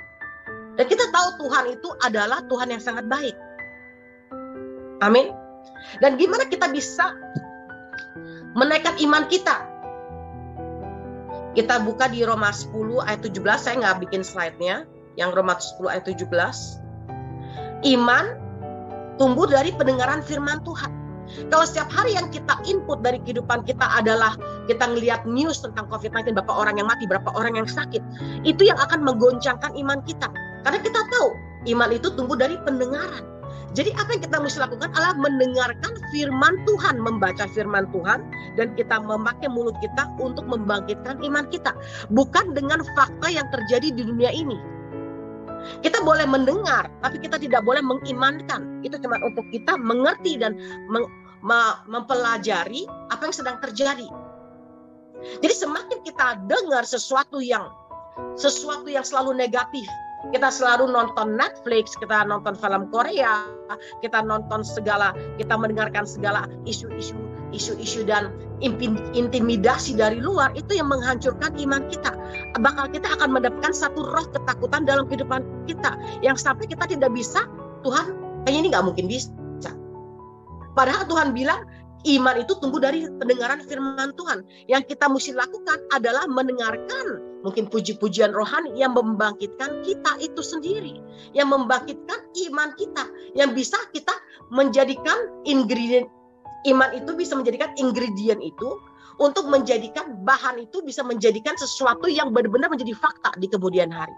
Dan kita tahu Tuhan itu adalah Tuhan yang sangat baik. Amin. Dan gimana kita bisa menaikkan iman kita? Kita buka di Roma 10 ayat 17. Saya nggak bikin slide-nya. Yang Roma 10 ayat 17. Iman tumbuh dari pendengaran firman Tuhan. Kalau setiap hari yang kita input dari kehidupan kita adalah kita ngelihat news tentang COVID-19, berapa orang yang mati, berapa orang yang sakit, itu yang akan menggoncangkan iman kita. Karena kita tahu iman itu tumbuh dari pendengaran. Jadi apa yang kita mesti lakukan adalah mendengarkan firman Tuhan, membaca firman Tuhan, dan kita memakai mulut kita untuk membangkitkan iman kita. Bukan dengan fakta yang terjadi di dunia ini. Kita boleh mendengar, tapi kita tidak boleh mengimankan. Itu cuma untuk kita mengerti dan mempelajari apa yang sedang terjadi. Jadi semakin kita dengar sesuatu yang selalu negatif, kita selalu nonton Netflix, kita nonton film Korea, kita mendengarkan segala isu-isu isu-isu dan intimidasi dari luar, itu yang menghancurkan iman kita. Kita akan mendapatkan satu roh ketakutan dalam kehidupan kita, yang sampai kita tidak bisa, Tuhan kayaknya ini nggak mungkin bisa. Padahal Tuhan bilang iman itu tumbuh dari pendengaran firman Tuhan. Yang kita mesti lakukan adalah mendengarkan mungkin puji-pujian rohani yang membangkitkan kita itu sendiri, yang membangkitkan iman kita, yang bisa kita menjadikan ingredient iman itu, bisa menjadikan ingredient itu untuk menjadikan bahan itu, bisa menjadikan sesuatu yang benar-benar menjadi fakta di kemudian hari.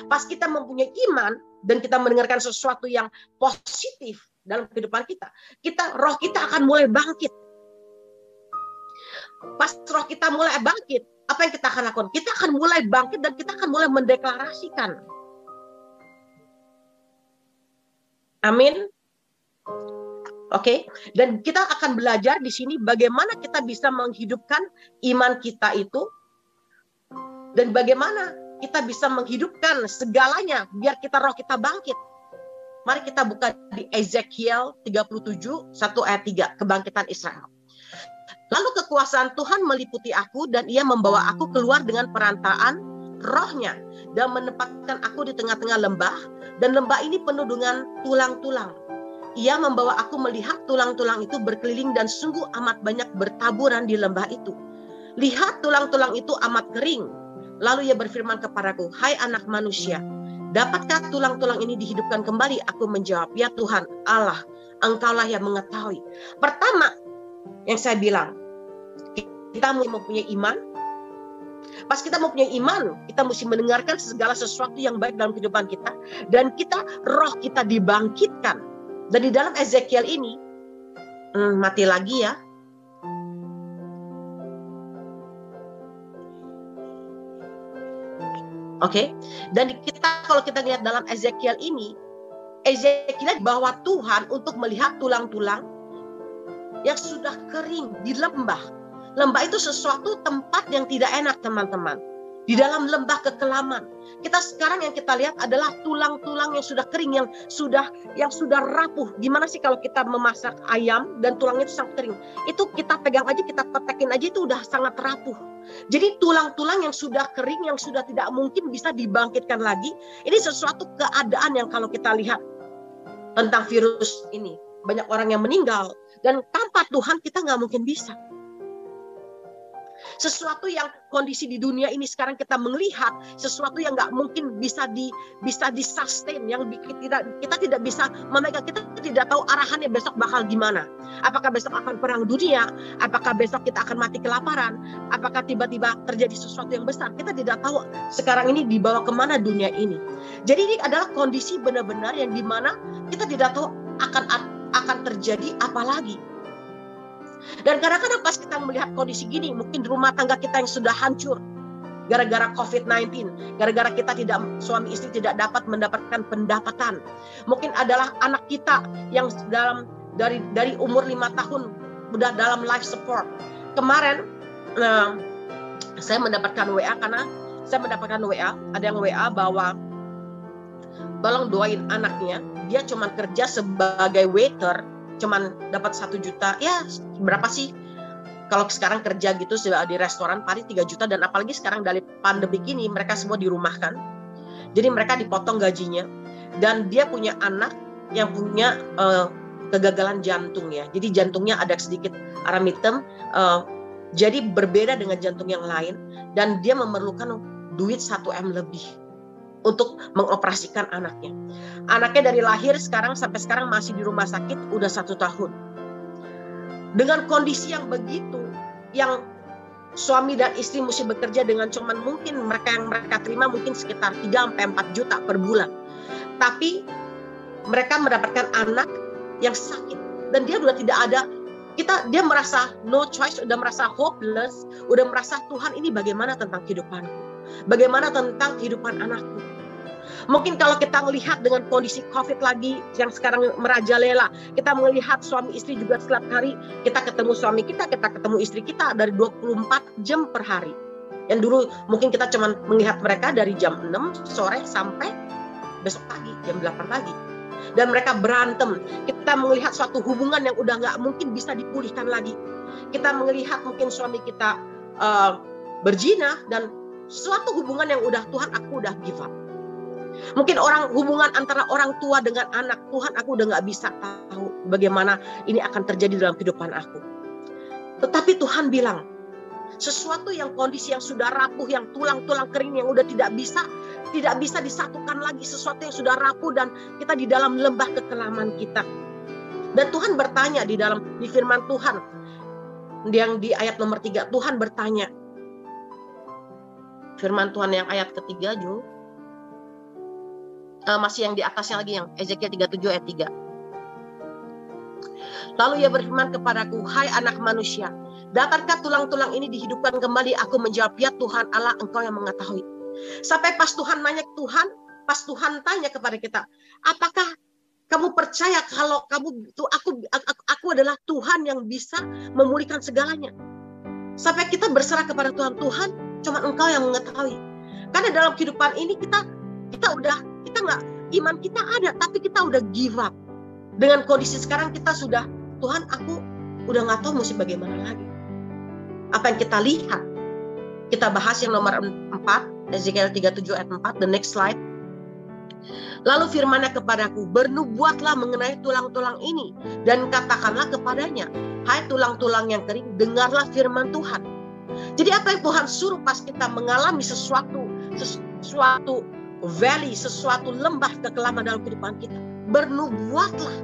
Pas kita mempunyai iman dan kita mendengarkan sesuatu yang positif dalam kehidupan kita, roh kita akan mulai bangkit. Pas roh kita mulai bangkit, apa yang kita akan lakukan? Kita akan mulai bangkit dan kita akan mulai mendeklarasikan. Amin. Oke, dan kita akan belajar di sini bagaimana kita bisa menghidupkan iman kita itu, dan bagaimana kita bisa menghidupkan segalanya biar roh kita bangkit. Mari kita buka di Ezekiel 37, 1 ayat 3, kebangkitan Israel. Lalu kekuasaan Tuhan meliputi aku, dan ia membawa aku keluar dengan perantaraan rohnya, dan menempatkan aku di tengah-tengah lembah, dan lembah ini penuh dengan tulang-tulang. Ia membawa aku melihat tulang-tulang itu berkeliling dan sungguh amat banyak bertaburan di lembah itu. Lihat, tulang-tulang itu amat kering. Lalu ia berfirman kepadaku, hai anak manusia, dapatkah tulang-tulang ini dihidupkan kembali? Aku menjawab, ya Tuhan Allah, Engkaulah yang mengetahui. Pertama yang saya bilang, kita mempunyai iman. Pas kita mempunyai iman, kita mesti mendengarkan segala sesuatu yang baik dalam kehidupan kita, dan roh kita dibangkitkan. Dan di dalam Ezekiel ini, mati lagi ya. Oke. Dan kalau kita lihat dalam Ezekiel ini, Ezekiel bahwa Tuhan untuk melihat tulang-tulang yang sudah kering di lembah. Lembah itu sesuatu tempat yang tidak enak, teman-teman. Di dalam lembah kekelaman. Kita sekarang yang kita lihat adalah tulang-tulang yang sudah kering, yang sudah rapuh. Gimana sih kalau kita memasak ayam dan tulangnya itu sangat kering? Itu kita pegang aja, kita petekin aja, itu udah sangat rapuh. Jadi tulang-tulang yang sudah kering, yang sudah tidak mungkin bisa dibangkitkan lagi. Ini sesuatu keadaan yang kalau kita lihat tentang virus ini, banyak orang yang meninggal, dan tanpa Tuhan kita nggak mungkin bisa. Sesuatu yang kondisi di dunia ini sekarang kita melihat sesuatu yang nggak mungkin bisa di-sustain, yang kita tidak bisa memegang, kita tidak tahu arahannya besok bakal gimana. Apakah besok akan perang dunia? Apakah besok kita akan mati kelaparan? Apakah tiba-tiba terjadi sesuatu yang besar? Kita tidak tahu sekarang ini dibawa kemana dunia ini. Jadi ini adalah kondisi benar-benar yang dimana kita tidak tahu akan terjadi apa lagi. Dan kadang-kadang pas kita melihat kondisi gini, mungkin rumah tangga kita yang sudah hancur gara-gara COVID-19, gara-gara kita suami istri tidak dapat mendapatkan pendapatan. Mungkin adalah anak kita yang dari umur 5 tahun udah dalam life support. Kemarin saya mendapatkan WA, ada yang WA bahwa tolong doain anaknya, dia cuma kerja sebagai waiter, cuman dapat 1 juta, ya berapa sih kalau sekarang kerja gitu di restoran paling 3 juta, dan apalagi sekarang dari pandemi ini mereka semua dirumahkan, jadi mereka dipotong gajinya, dan dia punya anak yang punya kegagalan jantung ya, jadi jantungnya ada sedikit aram hitam, jadi berbeda dengan jantung yang lain, dan dia memerlukan duit 1M lebih untuk mengoperasikan anaknya. Anaknya dari lahir sampai sekarang masih di rumah sakit udah 1 tahun. Dengan kondisi yang begitu, yang suami dan istri mesti bekerja dengan cuman mungkin mereka terima mungkin sekitar 3-4 juta per bulan. Tapi mereka mendapatkan anak yang sakit, dan dia udah tidak ada, dia merasa no choice, udah merasa hopeless, udah merasa Tuhan ini bagaimana tentang kehidupanku? Bagaimana tentang kehidupan anakku? Mungkin kalau kita melihat dengan kondisi COVID lagi yang sekarang merajalela, kita melihat suami istri juga setiap hari kita ketemu suami kita ketemu istri kita dari 24 jam per hari. Yang dulu mungkin kita cuma melihat mereka dari jam 6 sore sampai besok pagi, jam 8 pagi. dan mereka berantem. Kita melihat suatu hubungan yang udah nggak mungkin bisa dipulihkan lagi. Kita melihat mungkin suami kita berzina dan suatu hubungan yang udah Tuhan aku udah give up. Mungkin hubungan antara orang tua dengan anak, Tuhan aku udah nggak bisa tahu bagaimana ini akan terjadi dalam kehidupan aku. Tetapi Tuhan bilang, sesuatu yang kondisi yang sudah rapuh, yang tulang-tulang kering yang udah tidak bisa disatukan lagi, sesuatu yang sudah rapuh dan kita di dalam lembah kekelaman kita. Dan Tuhan bertanya di firman Tuhan yang di ayat nomor 3, Tuhan bertanya, firman Tuhan yang ayat ketiga, Jo, masih yang di atasnya lagi, yang Ezekiel 37 ayat 3. Lalu ia berfirman kepadaku, hai anak manusia, dapatkah tulang-tulang ini dihidupkan kembali? Aku menjawab, ya Tuhan Allah, engkau yang mengetahui. Sampai pas Tuhan nanya pas Tuhan tanya kepada kita, apakah kamu percaya kalau aku adalah Tuhan yang bisa memulihkan segalanya? Sampai kita berserah kepada Tuhan, Tuhan, cuma engkau yang mengetahui. Karena dalam kehidupan ini kita nggak, iman kita ada, tapi kita udah give up. Dengan kondisi sekarang kita sudah, Tuhan aku udah nggak tahu mesti bagaimana lagi. Apa yang kita lihat, kita bahas yang nomor 4, Ezekiel 37 ayat 4, the next slide. Lalu firman-Nya kepadaku, bernubuatlah mengenai tulang-tulang ini dan katakanlah kepadanya, hai tulang-tulang yang kering, dengarlah firman Tuhan. Jadi apa yang Tuhan suruh pas kita mengalami sesuatu valley, sesuatu lembah kekelaman dalam kehidupan kita, bernubuatlah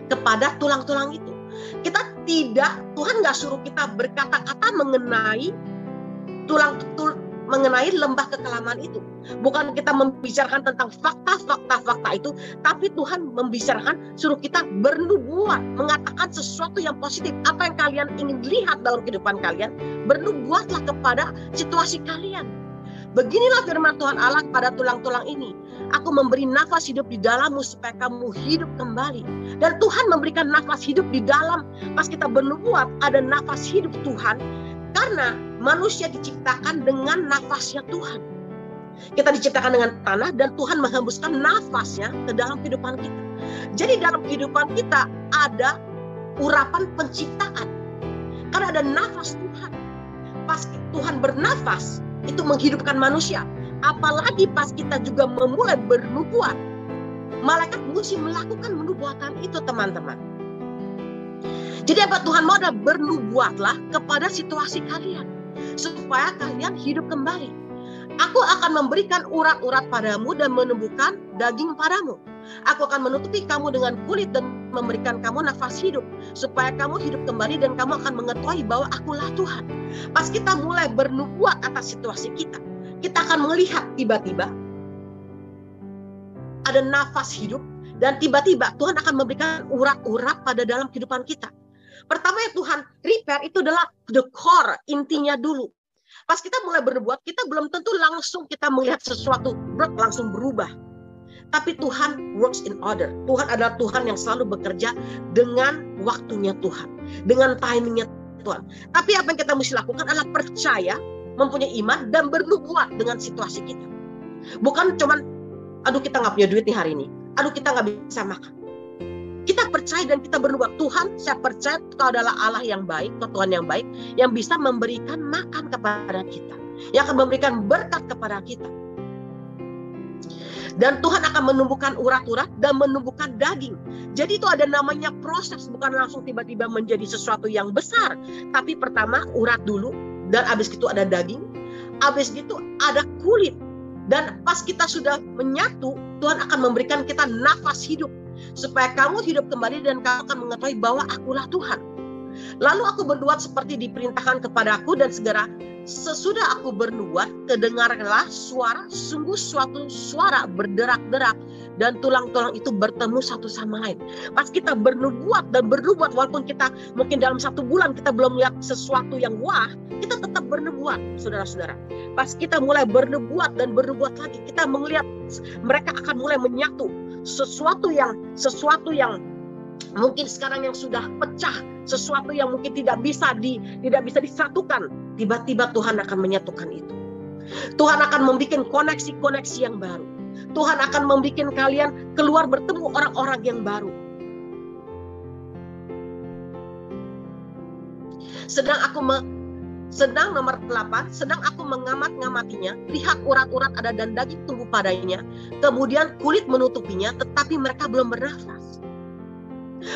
kepada tulang-tulang itu. Tuhan nggak suruh kita berkata-kata mengenai mengenai lembah kekelaman itu. Bukan kita membicarakan tentang fakta itu, tapi Tuhan membicarakan, suruh kita bernubuat, mengatakan sesuatu yang positif. Apa yang kalian ingin lihat dalam kehidupan kalian, bernubuatlah kepada situasi kalian. Beginilah firman Tuhan Allah kepada tulang-tulang ini. Aku memberi nafas hidup di dalammu supaya kamu hidup kembali. Dan Tuhan memberikan nafas hidup di dalam. Pas kita bernubuat, ada nafas hidup Tuhan. Karena manusia diciptakan dengan nafasnya Tuhan. Kita diciptakan dengan tanah dan Tuhan menghembuskan nafasnya ke dalam kehidupan kita. Jadi dalam kehidupan kita ada urapan penciptaan. Karena ada nafas Tuhan. Pas Tuhan bernafas, itu menghidupkan manusia. Apalagi pas kita juga memulai bernubuat, malaikat mesti melakukan penubuatan itu, teman-teman. Jadi apa Tuhan mau, adalah bernubuatlah kepada situasi kalian supaya kalian hidup kembali. Aku akan memberikan urat-urat padamu dan menumbuhkan daging padamu. Aku akan menutupi kamu dengan kulit dan memberikan kamu nafas hidup supaya kamu hidup kembali dan kamu akan mengetahui bahwa akulah Tuhan. Pas kita mulai bernubuat atas situasi kita akan melihat tiba-tiba ada nafas hidup dan tiba-tiba Tuhan akan memberikan urat-urat pada dalam kehidupan kita. Pertama yang Tuhan repair itu adalah the core, intinya dulu. Pas kita mulai bernubuat, kita belum tentu langsung kita melihat sesuatu langsung berubah. Tapi Tuhan works in order. Tuhan adalah Tuhan yang selalu bekerja dengan waktunya Tuhan, dengan timingnya Tuhan. Tapi apa yang kita mesti lakukan adalah percaya, mempunyai iman, dan bernubuat dengan situasi kita. Bukan cuman, aduh kita nggak punya duit nih hari ini, aduh kita nggak bisa makan. Kita percaya dan kita bernubuat, Tuhan saya percaya Kau adalah Allah yang baik, Kau Tuhan yang baik, yang bisa memberikan makan kepada kita, yang akan memberikan berkat kepada kita. Dan Tuhan akan menumbuhkan urat-urat dan menumbuhkan daging. Jadi itu ada namanya proses, bukan langsung tiba-tiba menjadi sesuatu yang besar. Tapi pertama urat dulu, dan habis itu ada daging, habis itu ada kulit. Dan pas kita sudah menyatu, Tuhan akan memberikan kita nafas hidup. Supaya kamu hidup kembali dan kamu akan mengetahui bahwa akulah Tuhan. Lalu aku bernubuat seperti diperintahkan kepadaku dan segera sesudah aku bernubuat, kedengarlah suara, sungguh suatu suara berderak-derak dan tulang-tulang itu bertemu satu sama lain. Pas kita bernubuat dan bernubuat, walaupun kita mungkin dalam 1 bulan kita belum lihat sesuatu yang wah, kita tetap bernubuat, saudara-saudara. Pas kita mulai bernubuat dan bernubuat lagi, kita melihat mereka akan mulai menyatu. Sesuatu yang mungkin sekarang yang sudah pecah, sesuatu yang mungkin tidak bisa disatukan, tiba-tiba Tuhan akan menyatukan itu. Tuhan akan membuat koneksi-koneksi yang baru. Tuhan akan membuat kalian keluar bertemu orang-orang yang baru. Sedang nomor 8, sedang aku mengamat-ngamatinya, lihat urat-urat ada dan daging tumbuh padanya, kemudian kulit menutupinya, tetapi mereka belum bernafas.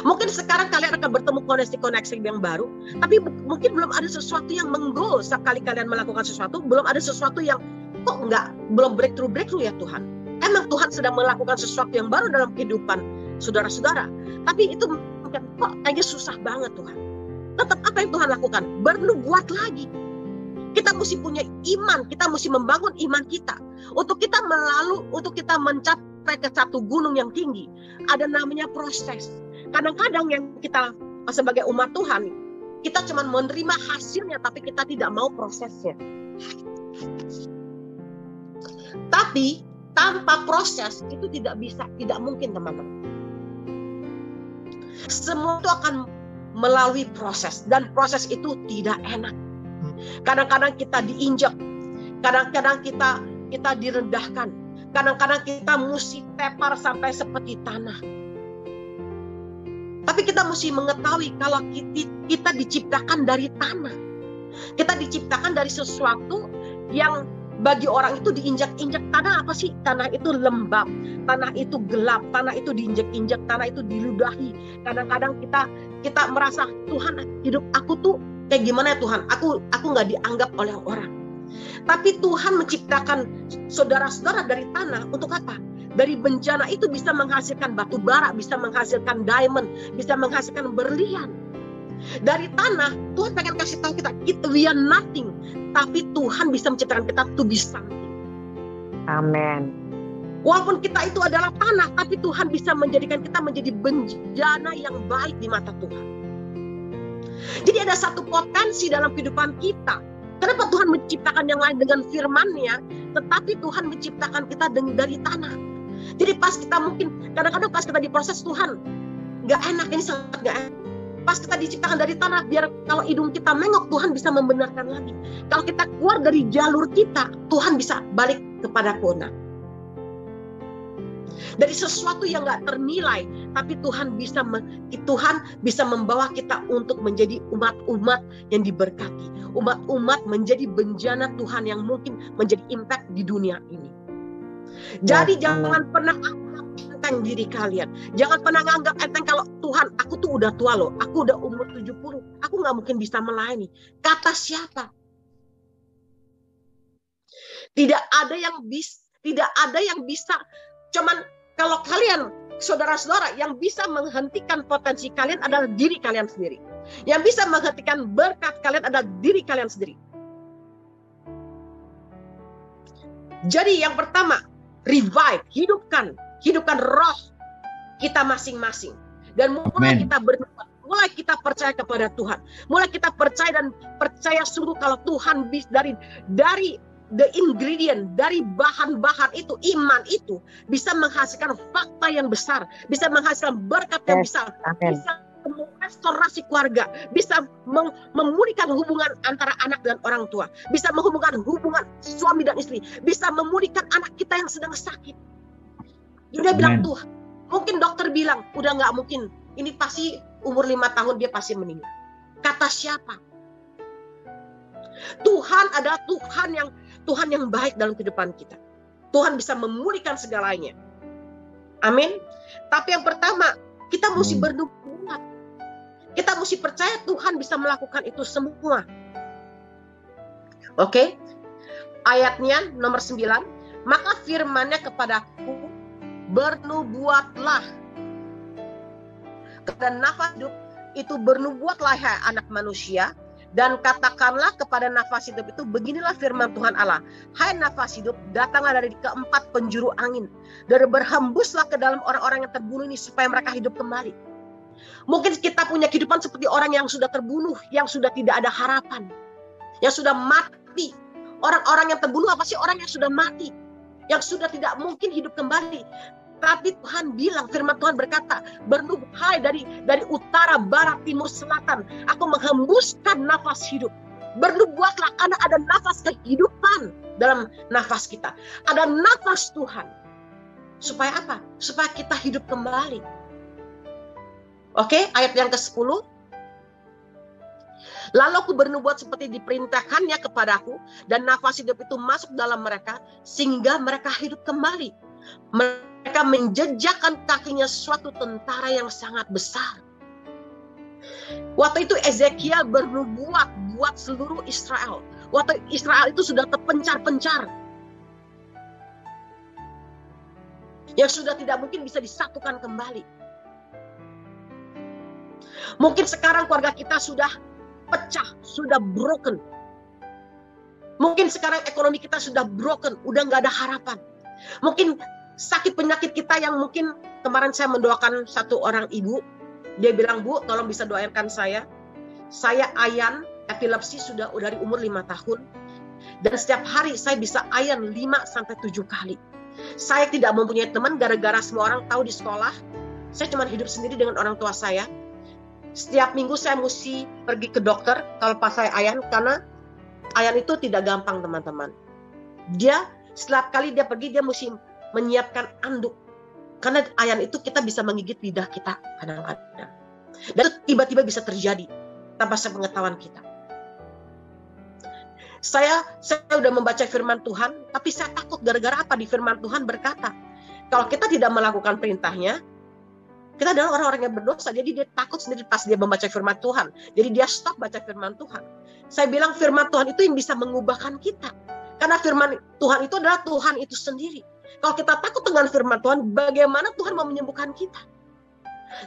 Mungkin sekarang kalian akan bertemu koneksi-koneksi yang baru, tapi mungkin belum ada sesuatu yang menggo. Sekali kalian melakukan sesuatu, belum ada sesuatu yang kok belum breakthrough ya Tuhan. Emang Tuhan sedang melakukan sesuatu yang baru dalam kehidupan saudara-saudara, tapi itu mungkin kok kayaknya susah banget Tuhan. Tetap apa yang Tuhan lakukan? Bernubuat lagi. Kita mesti punya iman, kita mesti membangun iman kita. Untuk kita mencapai ke satu gunung yang tinggi, ada namanya proses. Kadang-kadang yang kita sebagai umat Tuhan, kita cuma menerima hasilnya, tapi kita tidak mau prosesnya. Tapi tanpa proses itu tidak mungkin teman-teman. Semua itu akan melalui proses, dan proses itu tidak enak. Kadang-kadang kita diinjak, kadang-kadang kita direndahkan, kadang-kadang kita mesti tepar sampai seperti tanah. Tapi kita mesti mengetahui kalau kita diciptakan dari tanah. Kita diciptakan dari sesuatu yang bagi orang itu diinjak-injak. Tanah apa sih? Tanah itu lembab, tanah itu gelap, tanah itu diinjak-injak, tanah itu diludahi. Kadang-kadang kita merasa, Tuhan, hidup aku tuh kayak gimana ya Tuhan? Aku nggak dianggap oleh orang. Tapi Tuhan menciptakan saudara-saudara dari tanah untuk apa? Dari bencana itu bisa menghasilkan batu bara, bisa menghasilkan diamond, bisa menghasilkan berlian. Dari tanah, Tuhan pengen kasih tahu kita, we are nothing. Tapi Tuhan bisa menciptakan kita to be something. Amin. Walaupun kita itu adalah tanah, tapi Tuhan bisa menjadikan kita menjadi bencana yang baik di mata Tuhan. Jadi ada satu potensi dalam kehidupan kita. Kenapa Tuhan menciptakan yang lain dengan firman-Nya, tetapi Tuhan menciptakan kita dari tanah. Jadi pas kita kadang-kadang pas kita diproses, Tuhan, nggak enak, ini sangat nggak enak. Pas kita diciptakan dari tanah, biar kalau hidung kita mengok, Tuhan bisa membenarkan lagi. Kalau kita keluar dari jalur kita, Tuhan bisa balik kepada kebenaran. Dari sesuatu yang nggak ternilai, tapi Tuhan bisa membawa kita untuk menjadi umat-umat yang diberkati. Umat-umat menjadi bencana Tuhan yang mungkin menjadi impact di dunia ini. Jadi jangan pernah enteng diri kalian. Jangan pernah nganggap enteng kalau Tuhan, aku tuh udah tua loh. Aku udah umur 70. Aku nggak mungkin bisa melayani. Kata siapa? Tidak ada yang bisa. Cuman kalau kalian, saudara-saudara, yang bisa menghentikan potensi kalian adalah diri kalian sendiri. Yang bisa menghentikan berkat kalian adalah diri kalian sendiri. Jadi yang pertama, revive, hidupkan roh kita masing-masing. Dan mulai kita berdoa, mulai kita percaya kepada Tuhan. Mulai kita percaya dan percaya sungguh kalau Tuhan dari the ingredient, dari bahan-bahan itu, iman itu bisa menghasilkan fakta yang besar, bisa menghasilkan berkat yang besar, bisa restorasi keluarga, bisa memulihkan hubungan antara anak dan orang tua, bisa menghubungkan hubungan suami dan istri, bisa memulihkan anak kita yang sedang sakit. Dia bilang, Tuhan, mungkin dokter bilang udah nggak mungkin, ini pasti umur 5 tahun dia pasti meninggal. Kata siapa? Tuhan adalah Tuhan yang baik dalam kehidupan kita. Tuhan bisa memulihkan segalanya. Amin. Tapi yang pertama, kita mesti berdoa. Kita mesti percaya Tuhan bisa melakukan itu semua. Oke? Ayatnya nomor 9. Maka firman-Nya kepadaku, bernubuatlah. Dan nafas hidup itu bernubuatlah hai anak manusia. Dan katakanlah kepada nafas hidup itu, beginilah firman Tuhan Allah. Hai nafas hidup, datanglah dari keempat penjuru angin. Dan berhembuslah ke dalam orang-orang yang terbunuh ini supaya mereka hidup kembali. Mungkin kita punya kehidupan seperti orang yang sudah terbunuh, yang sudah tidak ada harapan, yang sudah mati. Orang-orang yang terbunuh apa sih? Orang yang sudah mati, yang sudah tidak mungkin hidup kembali. Tapi Tuhan bilang, firman Tuhan berkata, bernubuhai dari utara, barat, timur, selatan. Aku menghembuskan nafas hidup. Bernubuatlah karena ada nafas kehidupan dalam nafas kita. Ada nafas Tuhan. Supaya apa? Supaya kita hidup kembali. Oke, ayat yang ke-10. Lalu aku bernubuat seperti diperintahkannya kepadaku, dan nafas hidup itu masuk dalam mereka, sehingga mereka hidup kembali. Mereka menjejakkan kakinya suatu tentara yang sangat besar. Waktu itu Ezekiel bernubuat buat seluruh Israel. Waktu Israel itu sudah terpencar-pencar, yang sudah tidak mungkin bisa disatukan kembali. Mungkin sekarang keluarga kita sudah pecah, sudah broken. Mungkin sekarang ekonomi kita sudah broken, udah nggak ada harapan. Mungkin sakit penyakit kita yang mungkin kemarin saya mendoakan satu orang ibu, dia bilang, Bu, tolong bisa doakan saya. Saya ayan, epilepsi sudah dari umur 5 tahun. Dan setiap hari saya bisa ayan 5-7 kali. Saya tidak mempunyai teman gara-gara semua orang tahu di sekolah. Saya cuma hidup sendiri dengan orang tua saya. Setiap minggu saya mesti pergi ke dokter kalau pas saya ayan, karena ayan itu tidak gampang, teman-teman. Dia setiap kali dia pergi, dia mesti menyiapkan anduk. Karena ayan itu kita bisa menggigit lidah kita kadang-kadang. Dan itu tiba-tiba bisa terjadi tanpa sepengetahuan kita. Saya sudah membaca firman Tuhan, tapi saya takut gara-gara apa? Di firman Tuhan berkata, kalau kita tidak melakukan perintahnya, kita adalah orang-orang yang berdosa. Jadi dia takut sendiri pas dia membaca firman Tuhan. Jadi dia stop baca firman Tuhan. Saya bilang firman Tuhan itu yang bisa mengubahkan kita. Karena firman Tuhan itu adalah Tuhan itu sendiri. Kalau kita takut dengan firman Tuhan, bagaimana Tuhan mau menyembuhkan kita?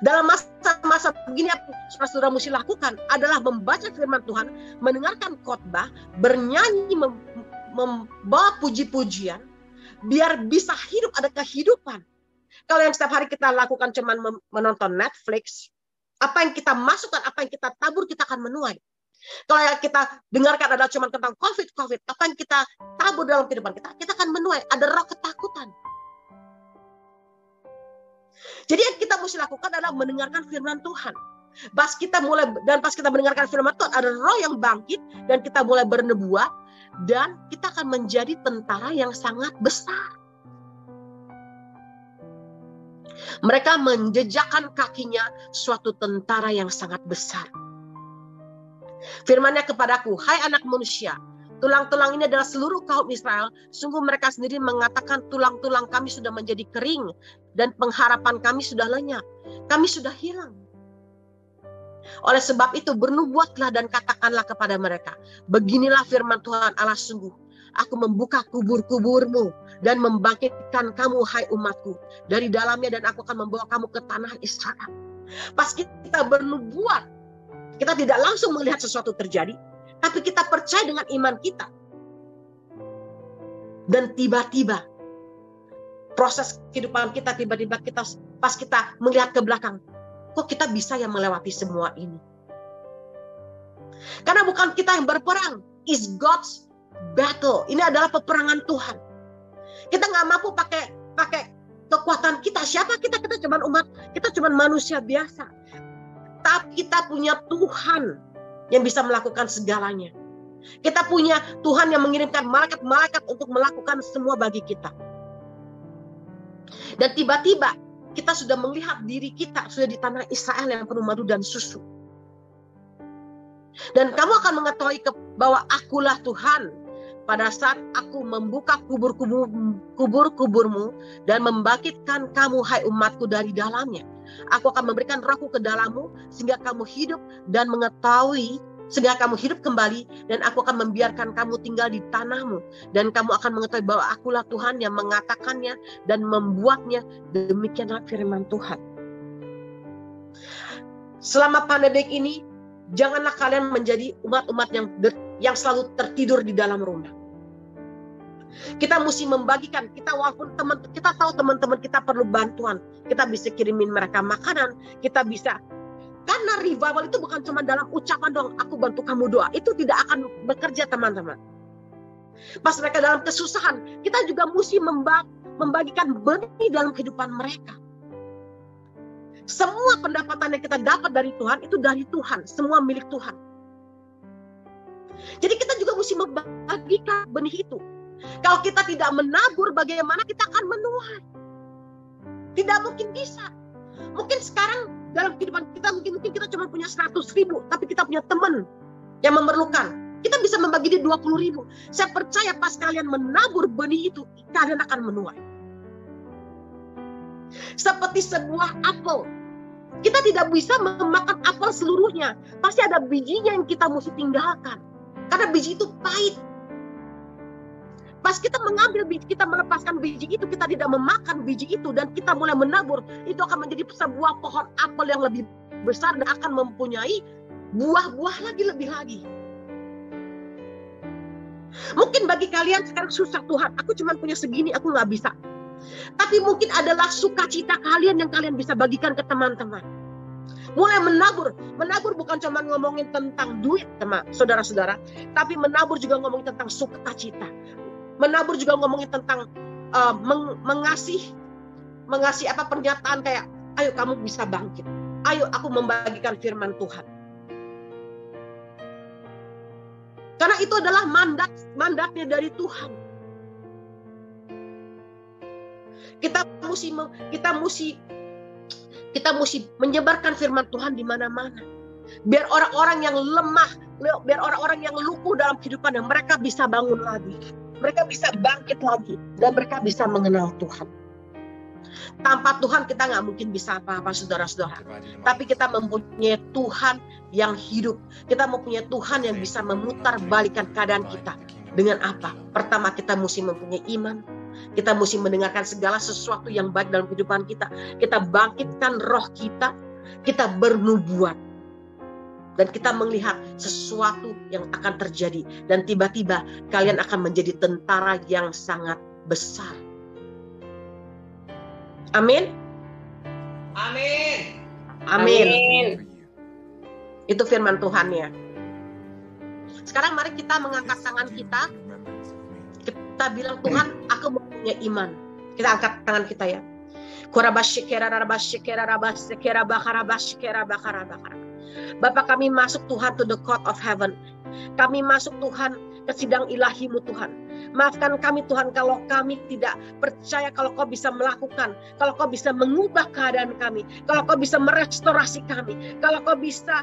Dalam masa-masa begini, apa yang saudara mesti lakukan adalah membaca firman Tuhan, mendengarkan khotbah, bernyanyi, membawa puji-pujian, biar bisa hidup, ada kehidupan. Kalau yang setiap hari kita lakukan cuma menonton Netflix, apa yang kita masukkan, apa yang kita tabur, kita akan menuai. Kalau yang kita dengarkan adalah cuma tentang COVID, apa yang kita tabur dalam kehidupan kita, kita akan menuai. Ada roh ketakutan. Jadi yang kita mesti lakukan adalah mendengarkan firman Tuhan. Pas kita mendengarkan firman Tuhan, ada roh yang bangkit, dan kita mulai bernubuat, dan kita akan menjadi tentara yang sangat besar. Mereka menjejakkan kakinya suatu tentara yang sangat besar. Firman-Nya kepadaku, hai anak manusia, tulang-tulang ini adalah seluruh kaum Israel. Sungguh mereka sendiri mengatakan tulang-tulang kami sudah menjadi kering dan pengharapan kami sudah lenyap. Kami sudah hilang. Oleh sebab itu bernubuatlah dan katakanlah kepada mereka, beginilah firman Tuhan Allah, sungguh aku membuka kubur-kuburmu dan membangkitkan kamu, hai umatku, dari dalamnya, dan aku akan membawa kamu ke tanah Israel. Pas kita bernubuat, kita tidak langsung melihat sesuatu terjadi, tapi kita percaya dengan iman kita. Dan tiba-tiba proses kehidupan kita, tiba-tiba kita pas kita melihat ke belakang, kok kita bisa yang melewati semua ini? Karena bukan kita yang berperang, is God's battle. Ini adalah peperangan Tuhan. Kita nggak mampu pakai kekuatan kita. Siapa kita? Kita cuma umat, kita cuma manusia biasa. Tapi kita punya Tuhan yang bisa melakukan segalanya. Kita punya Tuhan yang mengirimkan malaikat-malaikat untuk melakukan semua bagi kita. Dan tiba-tiba kita sudah melihat diri kita sudah di tanah Israel yang penuh madu dan susu. Dan kamu akan mengetahui bahwa akulah Tuhan pada saat aku membuka kubur-kuburmu dan membangkitkan kamu, hai umatku, dari dalamnya. Aku akan memberikan rohku ke dalammu sehingga kamu hidup dan mengetahui, sehingga kamu hidup kembali, dan aku akan membiarkan kamu tinggal di tanahmu, dan kamu akan mengetahui bahwa akulah Tuhan yang mengatakannya dan membuatnya. Demikianlah firman Tuhan. Selama pandemi ini, janganlah kalian menjadi umat-umat yang selalu tertidur di dalam rumah. Kita mesti membagikan. Walaupun kita tahu teman-teman kita perlu bantuan, kita bisa kirimin mereka makanan, kita bisa. Karena revival itu bukan cuma dalam ucapan dong, aku bantu kamu doa. Itu tidak akan bekerja, teman-teman. Pas mereka dalam kesusahan, kita juga mesti membagikan benih dalam kehidupan mereka. Semua pendapatan yang kita dapat dari Tuhan, itu dari Tuhan. Semua milik Tuhan. Jadi kita juga mesti membagikan benih itu. Kalau kita tidak menabur, bagaimana kita akan menuai? Tidak mungkin bisa. Mungkin sekarang dalam kehidupan kita mungkin kita cuma punya 100.000, tapi kita punya teman yang memerlukan. Kita bisa membagi dia 20.000. Saya percaya pas kalian menabur benih itu, kalian akan menuai. Seperti sebuah apel. Kita tidak bisa memakan apel seluruhnya. Pasti ada bijinya yang kita mesti tinggalkan. Karena biji itu pahit. Pas kita mengambil biji, kita melepaskan biji itu, kita tidak memakan biji itu, dan kita mulai menabur, itu akan menjadi sebuah pohon apel yang lebih besar dan akan mempunyai buah-buah lebih lagi. Mungkin bagi kalian sekarang susah, Tuhan, aku cuma punya segini, aku nggak bisa. Tapi mungkin adalah sukacita kalian yang kalian bisa bagikan ke teman-teman. Mulai menabur. Menabur bukan cuma ngomongin tentang duit, teman, saudara-saudara, tapi menabur juga ngomongin tentang sukacita. Menabur juga ngomongin tentang mengasih apa pernyataan kayak, ayo kamu bisa bangkit. Ayo aku membagikan firman Tuhan. Karena itu adalah mandatnya dari Tuhan. Kita mesti menyebarkan firman Tuhan di mana-mana. Biar orang-orang yang lemah, biar orang-orang yang lumpuh dalam kehidupannya, mereka bisa bangun lagi. Mereka bisa bangkit lagi. Dan mereka bisa mengenal Tuhan. Tanpa Tuhan kita nggak mungkin bisa apa-apa, saudara-saudara. Tapi kita mempunyai Tuhan yang hidup. Kita mempunyai Tuhan yang bisa memutarbalikkan keadaan kita. Dengan apa? Pertama, kita mesti mempunyai iman. Kita mesti mendengarkan segala sesuatu yang baik dalam kehidupan kita. Kita bangkitkan roh kita. Kita bernubuat. Dan kita melihat sesuatu yang akan terjadi. Dan tiba-tiba kalian akan menjadi tentara yang sangat besar. Amin. Amin. Amin. Itu firman Tuhan ya. Sekarang mari kita mengangkat tangan kita. Kita bilang, Tuhan, aku mempunyai iman. Kita angkat tangan kita ya. Bapak, kami masuk Tuhan to the court of heaven. Kami masuk Tuhan ke sidang ilahi-Mu Tuhan. Maafkan kami Tuhan kalau kami tidak percaya kalau Kau bisa melakukan, kalau Kau bisa mengubah keadaan kami, kalau Kau bisa merestorasi kami, kalau Kau bisa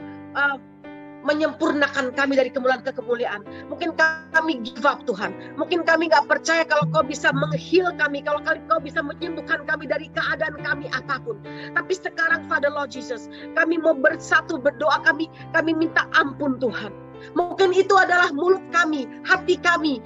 menyempurnakan kami dari kemuliaan ke kemuliaan. Mungkin kami give up Tuhan. Mungkin kami gak percaya kalau Kau bisa meng-heal kami, kalau Kau bisa menyembuhkan kami dari keadaan kami apapun. Tapi sekarang Father Lord Jesus, kami mau bersatu berdoa, kami minta ampun Tuhan. Mungkin itu adalah mulut kami, hati kami,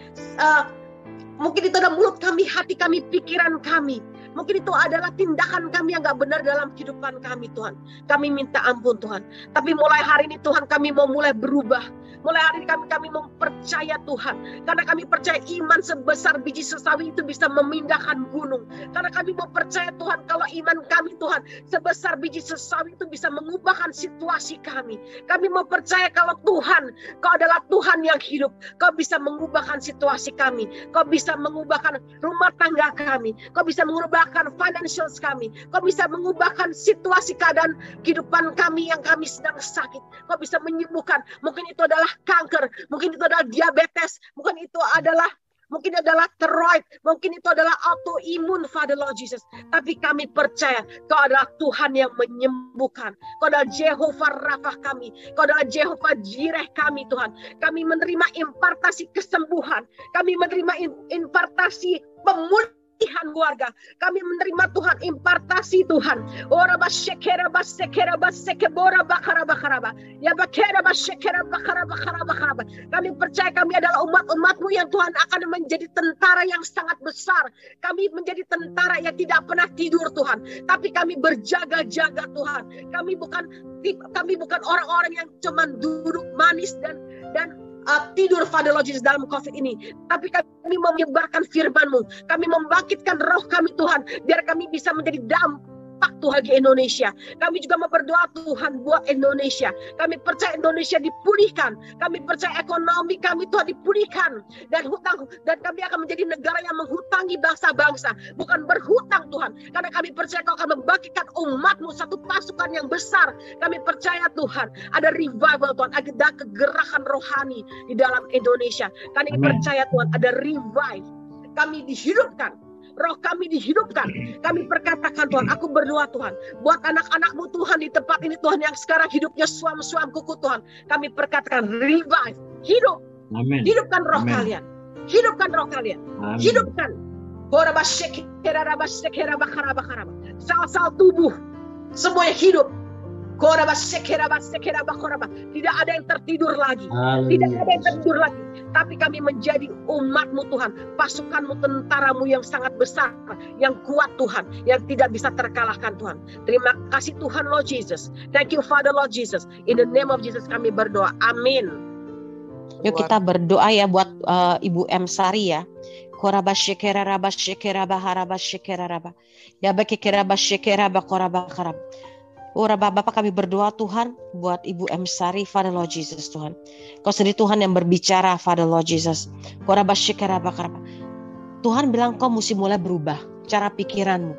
mungkin itu adalah mulut kami, hati kami, pikiran kami. Mungkin itu adalah tindakan kami yang gak benar dalam kehidupan kami Tuhan. Kami minta ampun Tuhan. Tapi mulai hari ini Tuhan kami mau mulai berubah. Mulai hari ini kami mau percaya Tuhan. Karena kami percaya iman sebesar biji sesawi itu bisa memindahkan gunung. Karena kami mau percaya Tuhan kalau iman kami Tuhan sebesar biji sesawi itu bisa mengubahkan situasi kami. Kami mau percaya kalau Tuhan, Kau adalah Tuhan yang hidup. Kau bisa mengubahkan situasi kami. Kau bisa mengubahkan rumah tangga kami. Kau bisa mengubahkan financials kami. Kau bisa mengubahkan situasi keadaan kehidupan kami yang kami sedang sakit. Kau bisa menyembuhkan. Mungkin itu adalah kanker. Mungkin itu adalah diabetes. Mungkin itu adalah tiroid. Mungkin itu adalah autoimun, Father Lord Jesus. Tapi kami percaya Kau adalah Tuhan yang menyembuhkan. Kau adalah Jehovah Rafa kami. Kau adalah Jehovah Jireh kami Tuhan. Kami menerima impartasi kesembuhan. Kami menerima impartasi pemulihan keluarga. Kami menerima Tuhan impartasi Tuhan. Ora basekera basekera basekebora bakara bakaraba. Ya bakera basekera bakara bakara bakaraba. Kami percaya kami adalah umat-umat-Mu yang Tuhan akan menjadi tentara yang sangat besar. Kami menjadi tentara yang tidak pernah tidur Tuhan, tapi kami berjaga-jaga Tuhan. Kami bukan orang-orang yang cuma duduk manis dan tidur Father Lord Jesus dalam COVID ini. Tapi kami menyebarkan firman-Mu. Kami membangkitkan roh kami Tuhan. Biar kami bisa menjadi dampak Tuhan di Indonesia. Kami juga berdoa Tuhan buat Indonesia. Kami percaya Indonesia dipulihkan. Kami percaya ekonomi kami Tuhan dipulihkan. Dan kami akan menjadi negara yang menghutangi bangsa-bangsa. Bukan berhutang Tuhan. Karena kami percaya Kau akan membangkitkan umat-Mu satu pasukan yang besar. Kami percaya Tuhan ada revival Tuhan. Ada kegerakan rohani di dalam Indonesia. Kami percaya Tuhan ada revive. Kami dihidupkan. roh kami dihidupkan. Kami perkatakan Tuhan, aku berdoa Tuhan, buat anak-anak-Mu Tuhan di tempat ini Tuhan, yang sekarang hidupnya suam-suam kuku Tuhan. Kami perkatakan revive, hidup. Amin. Hidupkan roh Amin. kalian. Hidupkan roh kalian. Amin. Hidupkan. Sel-sel tubuh semuanya hidup. Tidak ada yang tertidur lagi. Tidak ada yang tertidur lagi. Tapi kami menjadi umat-Mu Tuhan, pasukan-Mu, tentara-Mu yang sangat besar, yang kuat Tuhan, yang tidak bisa terkalahkan Tuhan. Terima kasih Tuhan Lord Jesus. Thank you Father Lord Jesus. In the name of Jesus kami berdoa. Amin. Yuk kita berdoa ya buat Ibu M. Sari ya. Koraba shekera raba shekera baharaba shekera raba. Ya bakekera ba shekera ba koraba karab. Bapak kami berdoa Tuhan buat Ibu M. Sari, Father Lord Jesus Tuhan. Kau sendiri Tuhan yang berbicara, Father Lord Jesus. Koraba shekera ba karaba. Tuhan bilang kau mesti mulai berubah cara pikiranmu.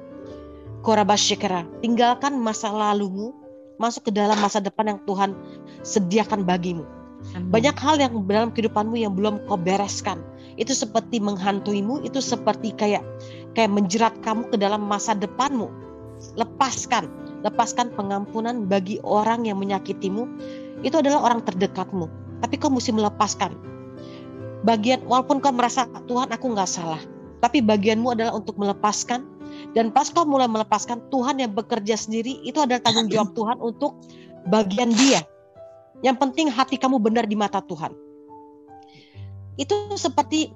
Koraba shekera, tinggalkan masa lalumu, masuk ke dalam masa depan yang Tuhan sediakan bagimu. Banyak hal yang dalam kehidupanmu yang belum kau bereskan. Itu seperti menghantuimu, itu seperti kayak menjerat kamu ke dalam masa depanmu. Lepaskan pengampunan bagi orang yang menyakitimu. Itu adalah orang terdekatmu. Tapi kau mesti melepaskan. Walaupun kau merasa Tuhan aku gak salah, tapi bagianmu adalah untuk melepaskan. Dan pas kau mulai melepaskan, Tuhan yang bekerja sendiri, itu adalah tanggung jawab Tuhan untuk bagian Dia. Yang penting hati kamu benar di mata Tuhan. Itu seperti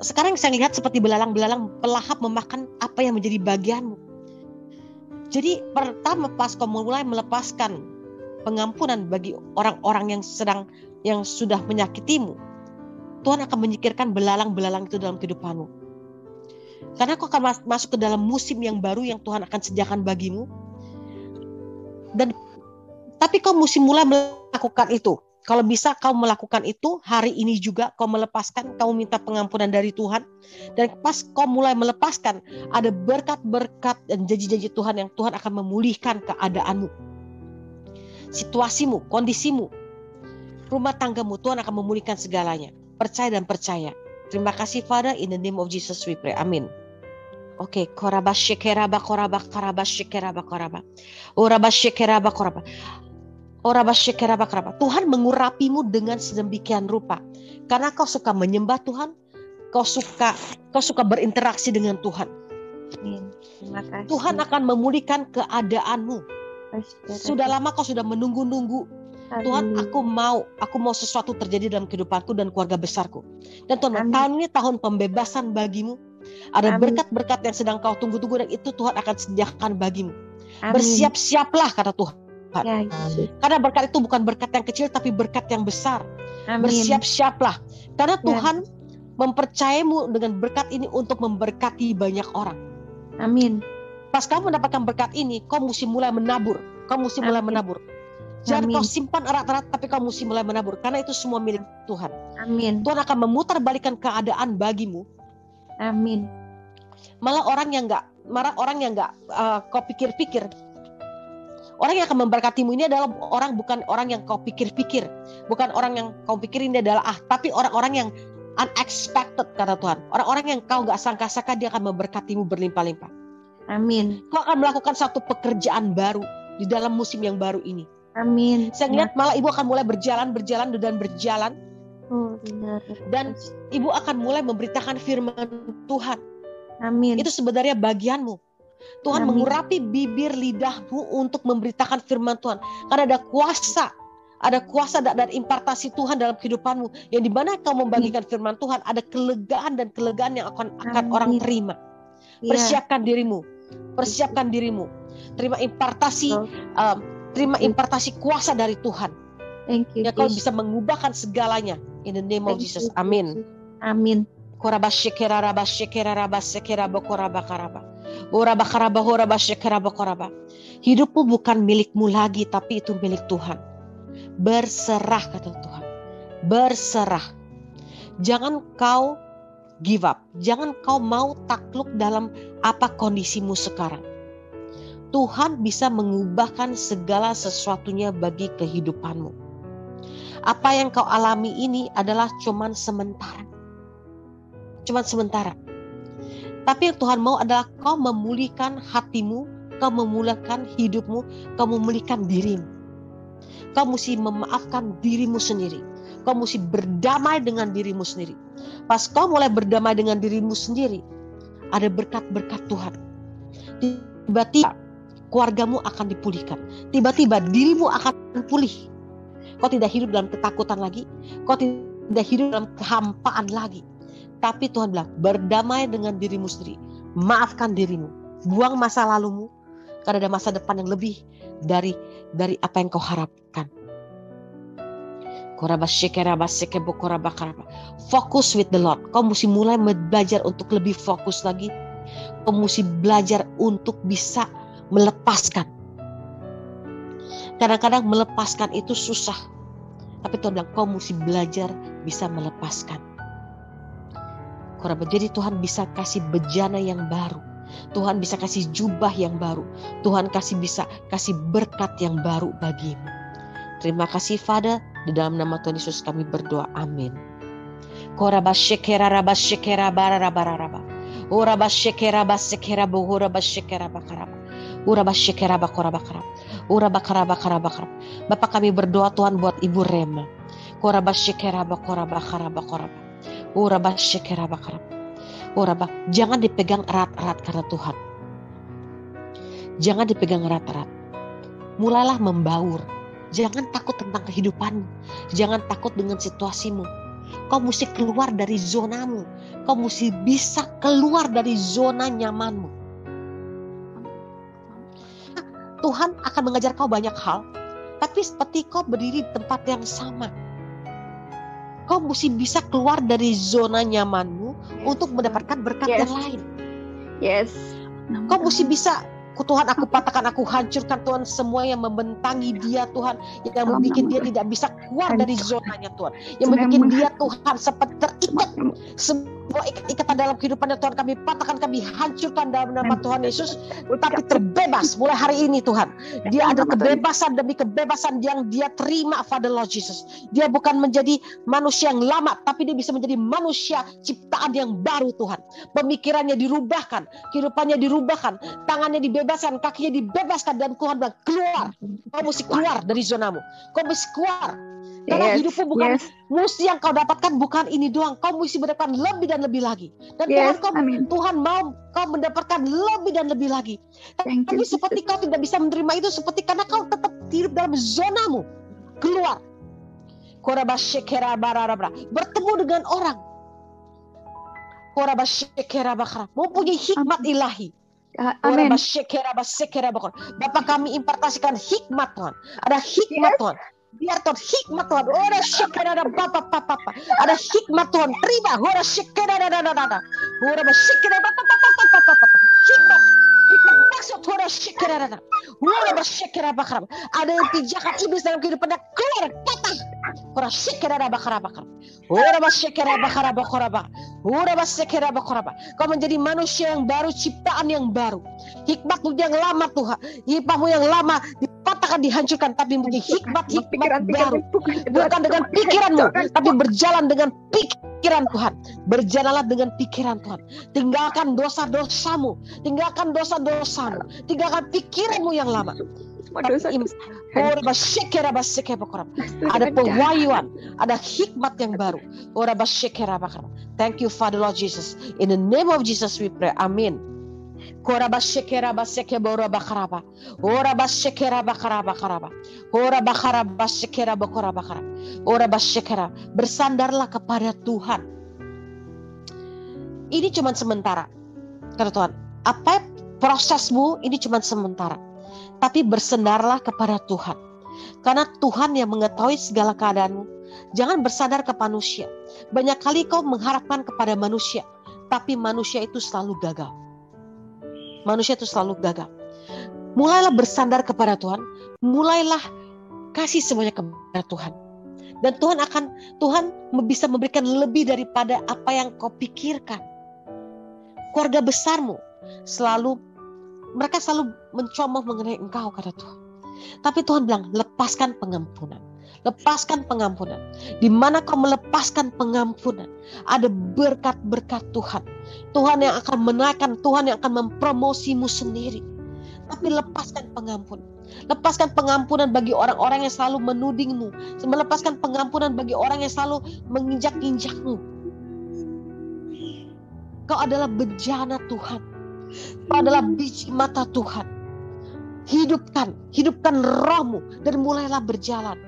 sekarang saya lihat seperti belalang-belalang pelahap memakan apa yang menjadi bagianmu. Jadi pertama pas kau mulai melepaskan pengampunan bagi orang-orang yang sudah menyakitimu, Tuhan akan menyingkirkan belalang-belalang itu dalam kehidupanmu. Karena kau akan masuk ke dalam musim yang baru yang Tuhan akan sediakan bagimu. Tapi kau mesti mulai melakukan itu. Kalau bisa kau melakukan itu hari ini juga, kau melepaskan, kau minta pengampunan dari Tuhan. Dan pas kau mulai melepaskan, ada berkat-berkat dan janji-janji Tuhan yang Tuhan akan memulihkan keadaanmu. Situasimu, kondisimu, rumah tanggamu, Tuhan akan memulihkan segalanya. Percaya dan percaya. Terima kasih Father, in the name of Jesus we pray. Amin. Oke, koraba shekeraba koraba karaba shekeraba koraba. Oraba shekeraba koraba. Tuhan mengurapimu dengan sedemikian rupa. Karena kau suka menyembah Tuhan, kau suka berinteraksi dengan Tuhan. Terima kasih. Tuhan akan memulihkan keadaanmu. Sudah lama kau sudah menunggu-nunggu. Tuhan, aku mau sesuatu terjadi dalam kehidupanku dan keluarga besarku. Dan Tuhan, tahun ini tahun pembebasan bagimu. Ada berkat-berkat yang sedang kau tunggu-tunggu dan itu Tuhan akan sediakan bagimu. Bersiap-siaplah kata Tuhan. Ya, karena berkat itu bukan berkat yang kecil tapi berkat yang besar. Bersiap-siaplah karena Tuhan mempercayamu dengan berkat ini untuk memberkati banyak orang. Amin. Pas kamu mendapatkan berkat ini, kau mesti mulai menabur. Jangan kau simpan erat-erat, tapi kau mesti mulai menabur karena itu semua milik Tuhan. Amin. Tuhan akan memutarbalikkan keadaan bagimu. Amin. Malah orang yang enggak kau pikir-pikir. Orang yang akan memberkatimu ini adalah bukan orang yang kau pikir-pikir, bukan orang yang kau pikir ini adalah tapi orang-orang yang unexpected kata Tuhan. Orang-orang yang kau nggak sangka-sangka dia akan memberkatimu berlimpah-limpah. Amin. Kau akan melakukan satu pekerjaan baru di dalam musim yang baru ini. Amin. Saya lihat malah ibu akan mulai berjalan. Oh, benar. Dan ibu akan mulai memberitakan firman Tuhan. Amin. Itu sebenarnya bagianmu. Tuhan mengurapi bibir lidahmu untuk memberitakan firman Tuhan. Karena ada kuasa dan impartasi Tuhan dalam kehidupanmu. Yang dimana kau membagikan firman Tuhan, ada kelegaan yang akan orang terima. Persiapkan dirimu. Terima impartasi kuasa dari Tuhan. Thank you. Ya kau bisa mengubahkan segalanya. In the name of Jesus. Amin. Amin. Koraba shekera raba sekera bokoraba karaba. Hidupmu bukan milikmu lagi, tapi itu milik Tuhan. Berserah kata Tuhan. Berserah. Jangan kau give up. Jangan kau mau takluk dalam apa kondisimu sekarang. Tuhan bisa mengubahkan segala sesuatunya bagi kehidupanmu. Apa yang kau alami ini adalah cuman sementara. Tapi yang Tuhan mau adalah kau memulihkan hatimu, kau memulihkan hidupmu, kau memulihkan dirimu. Kau mesti memaafkan dirimu sendiri. Kau mesti berdamai dengan dirimu sendiri. Pas kau mulai berdamai dengan dirimu sendiri, ada berkat-berkat Tuhan. Tiba-tiba keluargamu akan dipulihkan. Tiba-tiba dirimu akan pulih. Kau tidak hidup dalam ketakutan lagi. Kau tidak hidup dalam kehampaan lagi. Tapi Tuhan bilang, berdamai dengan dirimu sendiri. Maafkan dirimu. Buang masa lalumu. Karena ada masa depan yang lebih dari apa yang kau harapkan. Fokus with the Lord. Kau mesti mulai belajar untuk lebih fokus lagi. Kau mesti belajar untuk bisa melepaskan. Kadang-kadang melepaskan itu susah. Tapi Tuhan bilang, kau mesti belajar bisa melepaskan. Jadi Tuhan bisa kasih bejana yang baru. Tuhan bisa kasih jubah yang baru. Tuhan bisa kasih berkat yang baru bagimu. Terima kasih Father. Di dalam nama Tuhan Yesus kami berdoa. Amin. Bapak kami berdoa Tuhan buat Ibu Rema. Jangan dipegang erat-erat karena Tuhan. Jangan dipegang erat-erat. Mulailah membaur. Jangan takut tentang kehidupanmu. Jangan takut dengan situasimu. Kau mesti keluar dari zonamu. Kau mesti bisa keluar dari zona nyamanmu. Tuhan akan mengajar kau banyak hal. Tapi seperti kau berdiri di tempat yang sama. Kau mesti bisa keluar dari zona nyamanmu untuk mendapatkan berkat yang lain. Yes. Kau mesti bisa, Tuhan aku patahkan, aku hancurkan Tuhan semua yang membentangi dia Tuhan. Yang membuat dia tidak bisa keluar dari zonanya Tuhan. Yang membuat dia Tuhan seperti terikat. Semua ikatan dalam kehidupannya Tuhan kami patahkan, kami hancurkan dalam nama Tuhan Yesus. Tapi terbebas mulai hari ini Tuhan. Dia ada kebebasan demi kebebasan yang dia terima Father Lord Jesus. Dia bukan menjadi manusia yang lama, tapi dia bisa menjadi manusia ciptaan yang baru Tuhan. Pemikirannya dirubahkan, kehidupannya dirubahkan, tangannya dibebaskan, kakinya dibebaskan. Dan Tuhan bilang keluar. Kau mesti keluar dari zonamu. Kau mesti keluar. Karena hidupmu bukan mesti yang kau dapatkan bukan ini doang. Kau mesti mendapatkan lebih dan lebih lagi. Dan Tuhan mau kau mendapatkan lebih dan lebih lagi. Tapi seperti kau tidak bisa menerima itu seperti karena kau tetap hidup dalam zonamu. Keluar. Bertemu dengan orang. Mempunyai hikmat ilahi. Amin. Bapak kami impartasikan hikmat Tuhan. Ada hikmat Tuhan. Biar Tuhan hikmat Tuhan. Ora syekera ada bapak. Ada hikmat Tuhan. Terima. Ora syekera ada. Ora syekera bapak. Hikmat. Maksud ora syekera ada. Ora syekera bakar. Ada yang pijakan iblis dalam kehidupan dia keluar patah. Ora syekera ada bakar. Ora syekera bakar. Ora syekera bakar. Kau menjadi manusia yang baru, ciptaan yang baru. Hikmatmu yang lama Tuhan. Hikmatmu yang lama dipatahkan, dihancurkan, tapi menjadi hikmat baru. Bukan dengan pikiranmu, tapi berjalan dengan pikiran Tuhan. Berjalanlah dengan pikiran Tuhan. Tinggalkan dosa-dosamu. Tinggalkan Tinggalkan pikiranmu yang lama. Ada pewahyuan, ada hikmat yang baru. Thank you Father Lord Jesus. In the name of Jesus we pray. Amin. Bersandarlah kepada Tuhan. Ini cuma sementara. Kata Tuhan, apa prosesmu ini cuma sementara. Tapi bersandarlah kepada Tuhan. Karena Tuhan yang mengetahui segala keadaanmu. Jangan bersandar ke manusia. Banyak kali kau mengharapkan kepada manusia, tapi manusia itu selalu gagal. Mulailah bersandar kepada Tuhan. Mulailah kasih semuanya kepada Tuhan. Dan Tuhan bisa memberikan lebih daripada apa yang kau pikirkan. Keluarga besarmu mereka selalu mencomooh mengenai engkau, kata Tuhan. Tapi Tuhan bilang, lepaskan pengampunan. Lepaskan pengampunan. Di mana kau melepaskan pengampunan, ada berkat-berkat Tuhan. Tuhan yang akan menaikkan, Tuhan yang akan mempromosimu sendiri. Tapi lepaskan pengampunan. Lepaskan pengampunan bagi orang-orang yang selalu menudingmu. Melepaskan pengampunan bagi orang yang selalu menginjak-injakmu. Kau adalah bejana Tuhan. Kau adalah biji mata Tuhan. Hidupkan rohmu dan mulailah berjalan.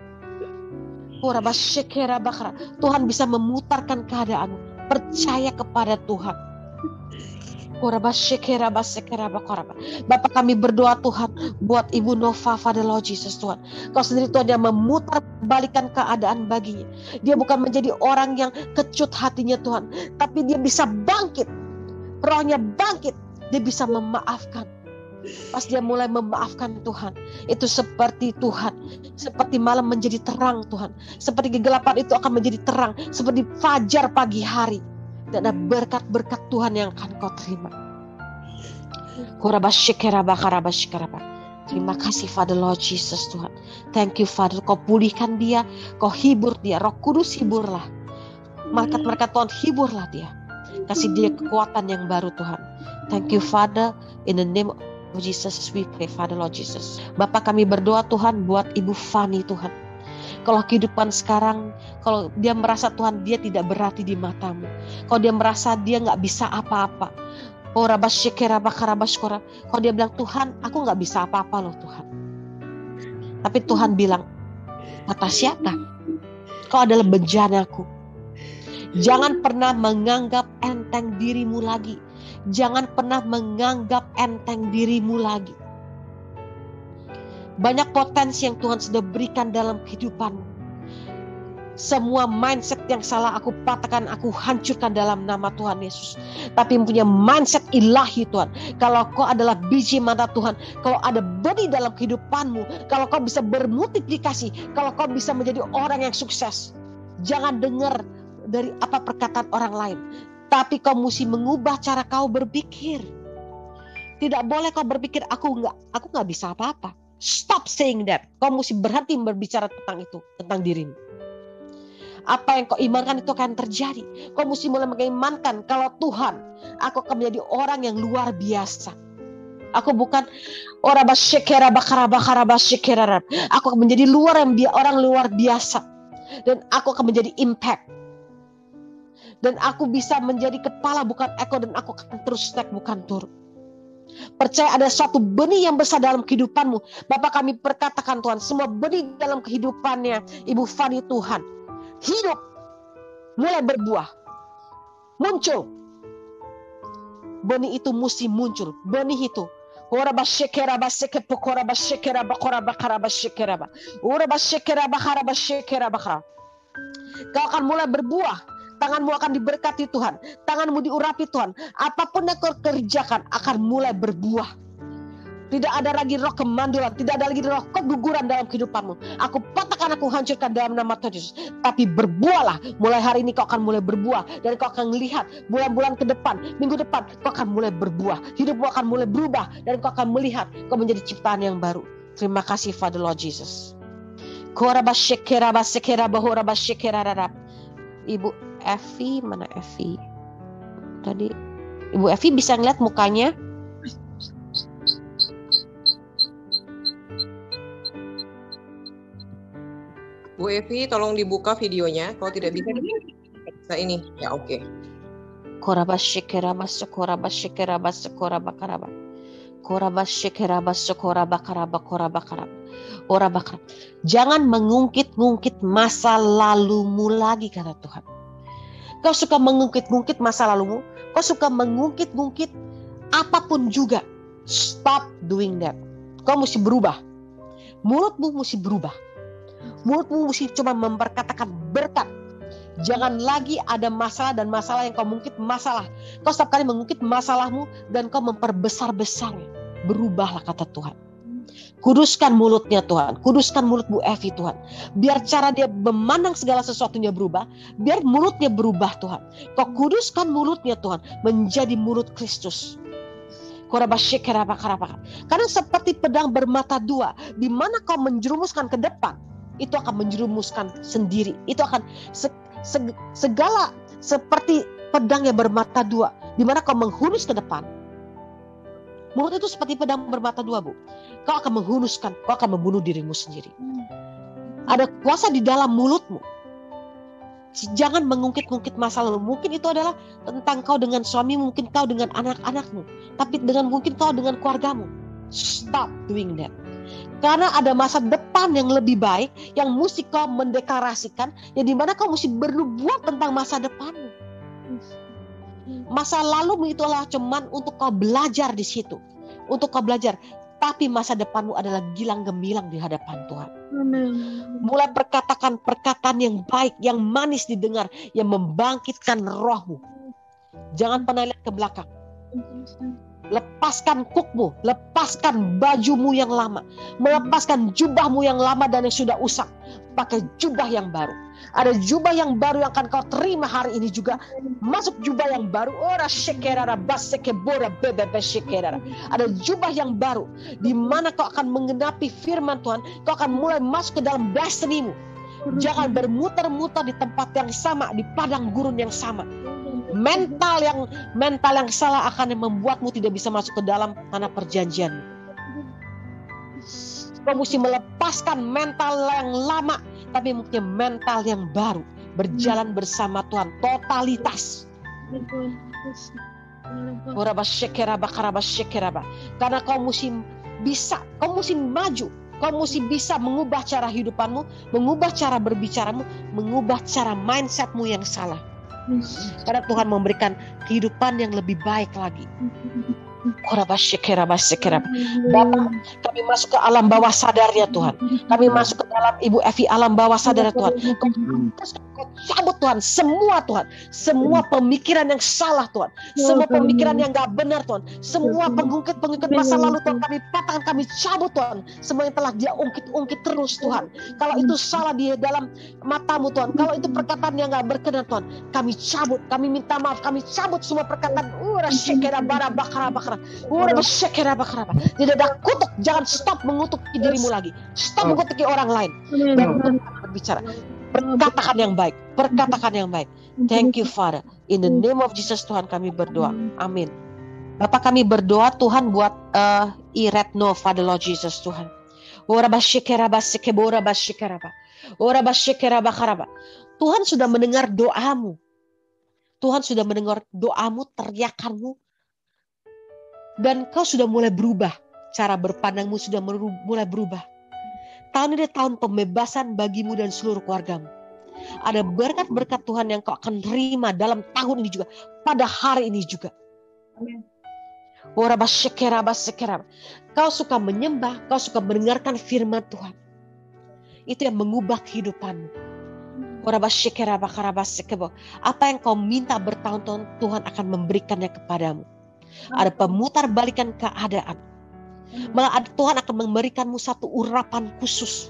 Tuhan bisa memutarkan keadaanmu. Percaya kepada Tuhan. Bapak, kami berdoa Tuhan buat Ibu Nova, Father Lord Jesus Tuhan. Kau sendiri Tuhan yang memutar balikan keadaan baginya. Dia bukan menjadi orang yang kecut hatinya Tuhan, tapi dia bisa bangkit. Rohnya bangkit. Dia bisa memaafkan. Pas dia mulai memaafkan Tuhan, itu seperti Tuhan, seperti malam menjadi terang Tuhan, seperti kegelapan itu akan menjadi terang, seperti fajar pagi hari. Dan ada berkat-berkat Tuhan yang akan kau terima. Terima kasih Father Lord Jesus Tuhan. Thank you Father, kau pulihkan dia, kau hibur dia, Roh Kudus hiburlah. Malaikat-malaikat Tuhan hiburlah dia. Kasih dia kekuatan yang baru Tuhan. Thank you Father, in the name of Jesus we pray, Father Lord Jesus. Bapak, kami berdoa Tuhan buat Ibu Fani Tuhan. Kalau kehidupan sekarang, kalau dia merasa Tuhan dia tidak berarti di matamu, kalau dia merasa dia gak bisa apa-apa, kalau dia bilang Tuhan aku gak bisa apa-apa loh Tuhan. Tapi Tuhan bilang, kata siapa? Kau adalah bejanaku. Jangan pernah menganggap enteng dirimu lagi. Jangan pernah menganggap enteng dirimu lagi. Banyak potensi yang Tuhan sudah berikan dalam kehidupanmu. Semua mindset yang salah aku patahkan, aku hancurkan dalam nama Tuhan Yesus. Tapi punya mindset ilahi Tuhan. Kalau kau adalah biji mata Tuhan, kalau ada benih dalam kehidupanmu, kalau kau bisa bermultiplikasi, kalau kau bisa menjadi orang yang sukses, jangan dengar dari apa perkataan orang lain. Tapi kau mesti mengubah cara kau berpikir. Tidak boleh kau berpikir aku nggak bisa apa-apa. Stop saying that. Kau mesti berhenti berbicara tentang itu, tentang dirimu. Apa yang kau imankan itu akan terjadi. Kau mesti mulai mengimankan kalau Tuhan, aku akan menjadi orang yang luar biasa. Aku bukan orang aku akan menjadi orang luar biasa. Dan aku akan menjadi impact. Dan aku bisa menjadi kepala bukan ekor, dan aku akan terus naik bukan turun. Percaya ada suatu benih yang besar dalam kehidupanmu. Bapak, kami perkatakan Tuhan, semua benih dalam kehidupannya Ibu Fani Tuhan, hidup, mulai berbuah, muncul. Benih itu mesti muncul. Benih itu kau akan mulai berbuah. Tanganmu akan diberkati Tuhan. Tanganmu diurapi Tuhan. Apapun yang kau kerjakan akan mulai berbuah. Tidak ada lagi roh kemandulan. Tidak ada lagi roh keguguran dalam kehidupanmu. Aku patahkan, aku hancurkan dalam nama Tuhan Yesus. Tapi berbuahlah. Mulai hari ini kau akan mulai berbuah. Dan kau akan melihat bulan-bulan ke depan, minggu depan, kau akan mulai berbuah. Hidupmu akan mulai berubah. Dan kau akan melihat kau menjadi ciptaan yang baru. Terima kasih Father Lord Jesus. Ibu Evi, mana Evi? Tadi Ibu Evi bisa ngeliat mukanya? Bu Evi, tolong dibuka videonya. Kalau tidak bisa ini. Ya, oke. Jangan mengungkit-ungkit masa lalumu lagi, kata Tuhan. Kau suka mengungkit-ungkit masa lalumu, kau suka mengungkit-ungkit apapun juga. Stop doing that. Kau mesti berubah. Mulutmu mesti berubah. Mulutmu mesti cuma memperkatakan berkat. Jangan lagi ada masalah dan masalah yang kau mungkit masalah. Kau setiap kali mengungkit masalahmu dan kau memperbesar-besarnya. Berubahlah, kata Tuhan. Kuduskan mulutnya Tuhan. Kuduskan mulut Bu Evi Tuhan. Biar cara dia memandang segala sesuatunya berubah. Biar mulutnya berubah Tuhan. Kau kuduskan mulutnya Tuhan. Menjadi mulut Kristus. Karena seperti pedang bermata dua. Di mana kau menjerumuskan ke depan. itu akan menjerumuskan sendiri. Itu akan segala seperti pedang yang bermata dua, di mana kau menghunus ke depan. Mulut itu seperti pedang bermata dua, Bu. Kau akan menghunuskan, kau akan membunuh dirimu sendiri. Ada kuasa di dalam mulutmu. Jangan mengungkit-ungkit masa lalu. Mungkin itu adalah tentang kau dengan suami, mungkin kau dengan anak-anakmu, tapi mungkin kau dengan keluargamu. Stop doing that. Karena ada masa depan yang lebih baik yang mesti kau mendeklarasikan, yang dimana kau mesti berbuat tentang masa depanmu. Masa lalumu itu adalah cuman untuk kau belajar di situ, untuk kau belajar. Tapi masa depanmu adalah gilang gemilang di hadapan Tuhan. Mulai perkataan yang baik, yang manis didengar, yang membangkitkan rohmu. Jangan pernah lihat ke belakang. Lepaskan kukmu, lepaskan bajumu yang lama, melepaskan jubahmu yang lama dan yang sudah usang. Pakai jubah yang baru. Ada jubah yang baru yang akan kau terima hari ini juga. Masuk jubah yang baru. Ada jubah yang baru di mana kau akan mengenapi firman Tuhan. Kau akan mulai masuk ke dalam destinimu. Jangan bermuter-muter di tempat yang sama, di padang gurun yang sama. Mental yang salah akan membuatmu tidak bisa masuk ke dalam tanah perjanjian. Kau mesti melepaskan mental yang lama, tapi mungkin mental yang baru, berjalan bersama Tuhan, totalitas. Karena kau mesti maju, kau mesti bisa mengubah cara hidupanmu, mengubah cara berbicaramu, mengubah cara mindsetmu yang salah. Karena Tuhan memberikan kehidupan yang lebih baik lagi. Bapak, kami masuk ke alam bawah sadarnya Tuhan. Kami masuk ke dalam Ibu Evi alam bawah sadar Tuhan. Kau cabut Tuhan, semua pemikiran yang salah Tuhan, semua pemikiran yang gak benar Tuhan, semua pengungkit masa lalu Tuhan, kami patahkan, kami cabut Tuhan, semua yang telah dia ungkit terus Tuhan. Kalau itu salah di dalam matamu Tuhan, kalau itu perkataan yang gak berkenan Tuhan, kami cabut, kami minta maaf, kami cabut semua perkataan. Tidak ada kutuk, jangan stop mengutuki dirimu lagi, stop mengutuki orang lain dan berbicara. Perkatakan yang baik, perkatakan yang baik. Thank you Father, in the name of Jesus Tuhan kami berdoa, amin. Bapak kami berdoa Tuhan buat Iretno Father Lord Jesus Tuhan. Tuhan sudah mendengar doamu. Tuhan sudah mendengar doamu, teriakanmu. Dan kau sudah mulai berubah. Cara berpandangmu sudah mulai berubah. Tahun ini tahun pembebasan bagimu dan seluruh keluargamu. Ada berkat-berkat Tuhan yang kau akan terima dalam tahun ini juga. Pada hari ini juga. Kau suka menyembah, kau suka mendengarkan firman Tuhan. Itu yang mengubah kehidupanmu. Apa yang kau minta bertahun-tahun, Tuhan akan memberikannya kepadamu. Ada pemutar balikan keadaan. Malah Tuhan akan memberikanmu satu urapan khusus.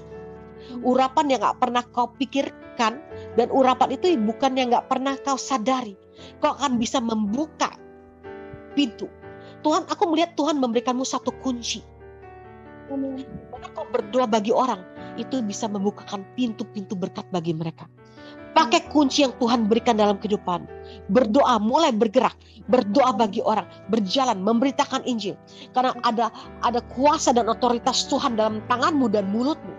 Urapan yang gak pernah kau pikirkan. Dan urapan itu bukan yang gak pernah kau sadari. Kau akan bisa membuka pintu. Tuhan, aku melihat Tuhan memberikanmu satu kunci. Karena kau berdoa bagi orang, itu bisa membukakan pintu-pintu berkat bagi mereka. Pakai kunci yang Tuhan berikan dalam kehidupan. Berdoa, mulai bergerak. Berdoa bagi orang. Berjalan, memberitakan Injil. Karena ada kuasa dan otoritas Tuhan dalam tanganmu dan mulutmu.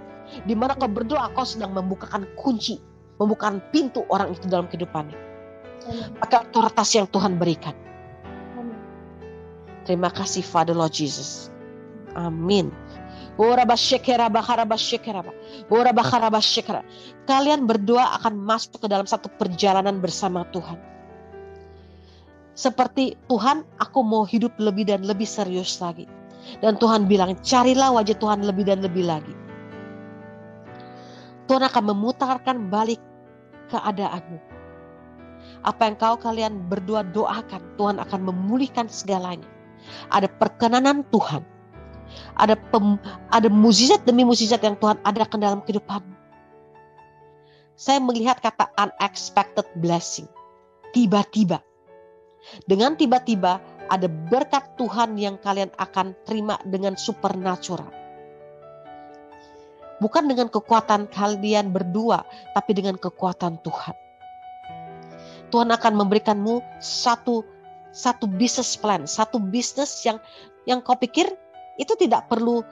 Di mana kau berdoa, kau sedang membukakan kunci. Membukakan pintu orang itu dalam kehidupannya. Pakai otoritas yang Tuhan berikan. Terima kasih Father Lord Jesus. Amin. Kalian berdua akan masuk ke dalam satu perjalanan bersama Tuhan. Seperti Tuhan, aku mau hidup lebih dan lebih serius lagi. Dan Tuhan bilang, carilah wajah Tuhan lebih dan lebih lagi. Tuhan akan memutarkan balik keadaanmu. Apa yang kalian berdua doakan, Tuhan akan memulihkan segalanya. Ada perkenanan Tuhan. Ada mukjizat demi mukjizat yang Tuhan adakan dalam kehidupanmu. Saya melihat kata unexpected blessing. Tiba-tiba. Dengan tiba-tiba ada berkat Tuhan yang kalian akan terima dengan supernatural. Bukan dengan kekuatan kalian berdua, tapi dengan kekuatan Tuhan. Tuhan akan memberikanmu satu business plan, satu bisnis yang kau pikir itu tidak perlu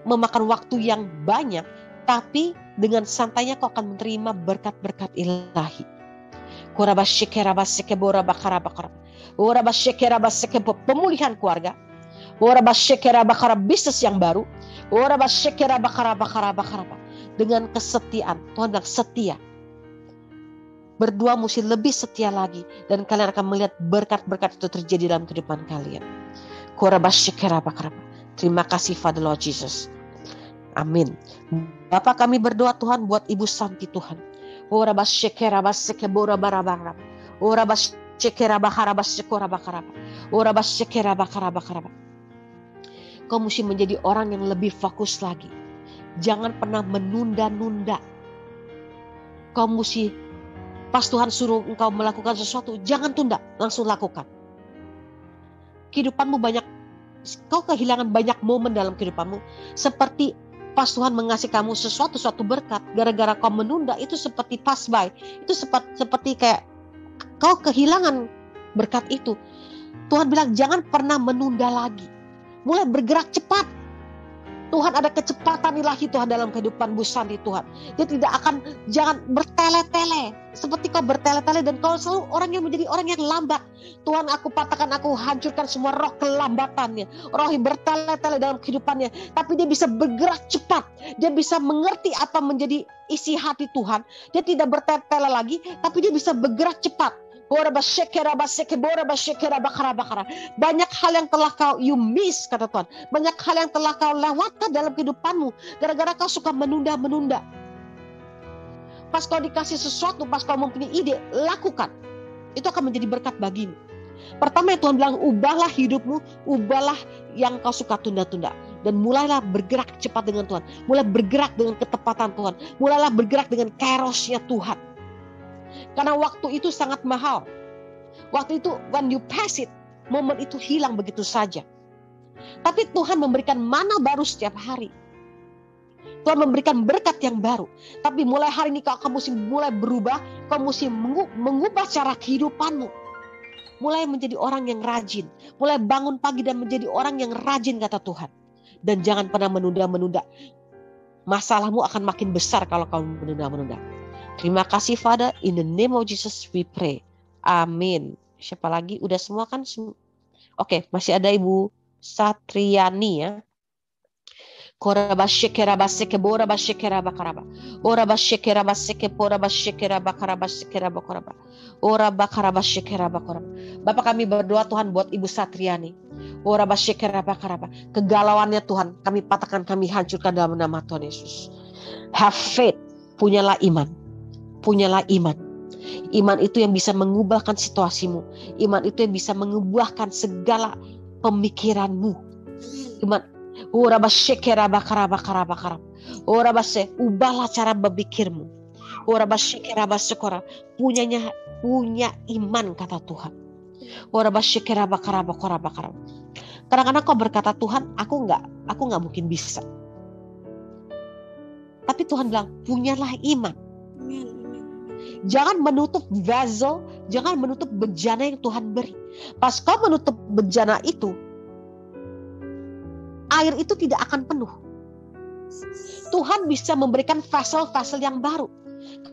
memakan waktu yang banyak, tapi dengan santainya kau akan menerima berkat-berkat ilahi. Pemulihan keluarga, bisnis yang baru, dengan kesetiaan. Tuhan bilang setia. Berdua mesti lebih setia lagi, dan kalian akan melihat berkat-berkat itu terjadi dalam kehidupan kalian. Terima kasih Father Lord Jesus. Amin. Bapak, kami berdoa Tuhan buat Ibu Santi Tuhan. Kau mesti menjadi orang yang lebih fokus lagi. Jangan pernah menunda-nunda. Kau mesti, pas Tuhan suruh engkau melakukan sesuatu, jangan tunda, langsung lakukan. Kehidupanmu kau kehilangan banyak momen dalam kehidupanmu. Seperti pas Tuhan mengasih kamu suatu berkat, gara-gara kau menunda, itu seperti pass by. Itu seperti kayak kau kehilangan berkat itu. Tuhan bilang jangan pernah menunda lagi. Mulai bergerak cepat. Tuhan ada kecepatan ilahi Tuhan dalam kehidupan Bu Santi Tuhan. Dia jangan bertele-tele. Seperti kau bertele-tele dan kau selalu orang yang menjadi orang yang lambat. Tuhan, aku patahkan, aku hancurkan semua roh kelambatannya. Roh yang bertele-tele dalam kehidupannya. Tapi dia bisa bergerak cepat. Dia bisa mengerti apa menjadi isi hati Tuhan. Dia tidak bertele-tele lagi, tapi dia bisa bergerak cepat. Banyak hal yang telah you miss, kata Tuhan. Banyak hal yang telah kau lewatkan dalam kehidupanmu gara-gara kau suka menunda-menunda. Pas kau dikasih sesuatu, pas kau mempunyai ide, lakukan. Itu akan menjadi berkat bagimu. Pertama Tuhan bilang, ubahlah hidupmu, ubahlah yang kau suka tunda-tunda. Dan mulailah bergerak cepat dengan Tuhan. Mulai bergerak dengan ketepatan Tuhan. Mulailah bergerak dengan kairosnya Tuhan. Karena waktu itu sangat mahal. Waktu itu when you pass it, momen itu hilang begitu saja. Tapi Tuhan memberikan mana baru setiap hari. Tuhan memberikan berkat yang baru. Tapi mulai hari ini kau mesti mulai berubah. Kau mesti mengubah cara kehidupanmu. Mulai menjadi orang yang rajin. Mulai bangun pagi dan menjadi orang yang rajin, kata Tuhan. Dan jangan pernah menunda-menunda. Masalahmu akan makin besar kalau kau menunda-menunda. Terima kasih Father, in the name of Jesus we pray. Amin. Siapa lagi? Udah semua kan? Oke, masih ada Ibu Satriani ya. Bapak, kami berdoa Tuhan buat Ibu Satriani. Kegalauannya Tuhan, kami patahkan, kami hancurkan dalam nama Tuhan Yesus. Have faith, punyalah iman. Punyalah iman. Iman itu yang bisa mengubahkan situasimu. Iman itu yang bisa mengubahkan segala pemikiranmu. Iman. Ubahlah cara berpikirmu. Punya iman, kata Tuhan. Kadang-kadang kau berkata, Tuhan, aku nggak mungkin bisa. Tapi Tuhan bilang, punyalah iman. Jangan menutup vessel, jangan menutup bejana yang Tuhan beri. Pas kau menutup bejana itu, air itu tidak akan penuh. Tuhan bisa memberikan vessel-vessel yang baru.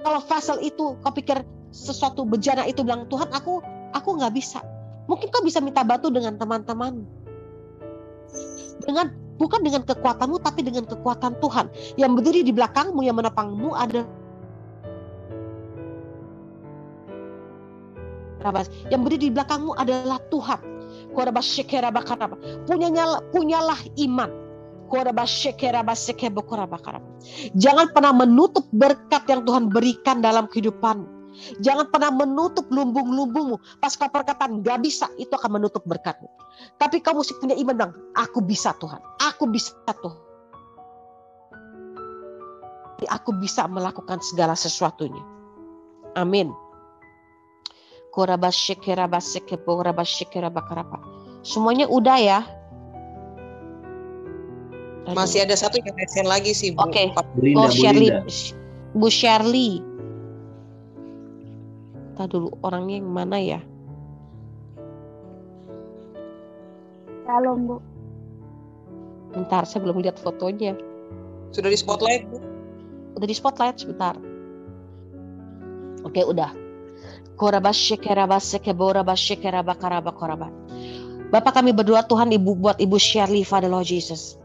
Kalau vessel itu kau pikir sesuatu bejana itu bilang, Tuhan, aku nggak bisa. Mungkin kau bisa minta bantu dengan teman-teman. Bukan dengan kekuatanmu, tapi dengan kekuatan Tuhan. Yang berdiri di belakangmu, yang menopangmu ada. Yang berdiri di belakangmu adalah Tuhan. Punyalah iman. Jangan pernah menutup berkat yang Tuhan berikan dalam kehidupanmu. Jangan pernah menutup lumbung-lumbungmu. Pas kau perkataan gak bisa, itu akan menutup berkatmu. Tapi kamu mesti punya iman, bang. Aku bisa Tuhan. Aku bisa Tuhan. Aku bisa melakukan segala sesuatunya. Amin. Semuanya udah ya. Masih ada satu yang resen lagi sih, Bu. Oke. Belinda, Shirley. Belinda. Bu Shirley. Kita dulu orangnya yang mana ya? Shalom, Bu. Bentar, saya belum lihat fotonya. Sudah di spotlight, Bu? Udah di spotlight, sebentar. Oke, udah. Bapak kami berdoa Tuhan Ibu buat Ibu Shirley, Father Lord Jesus.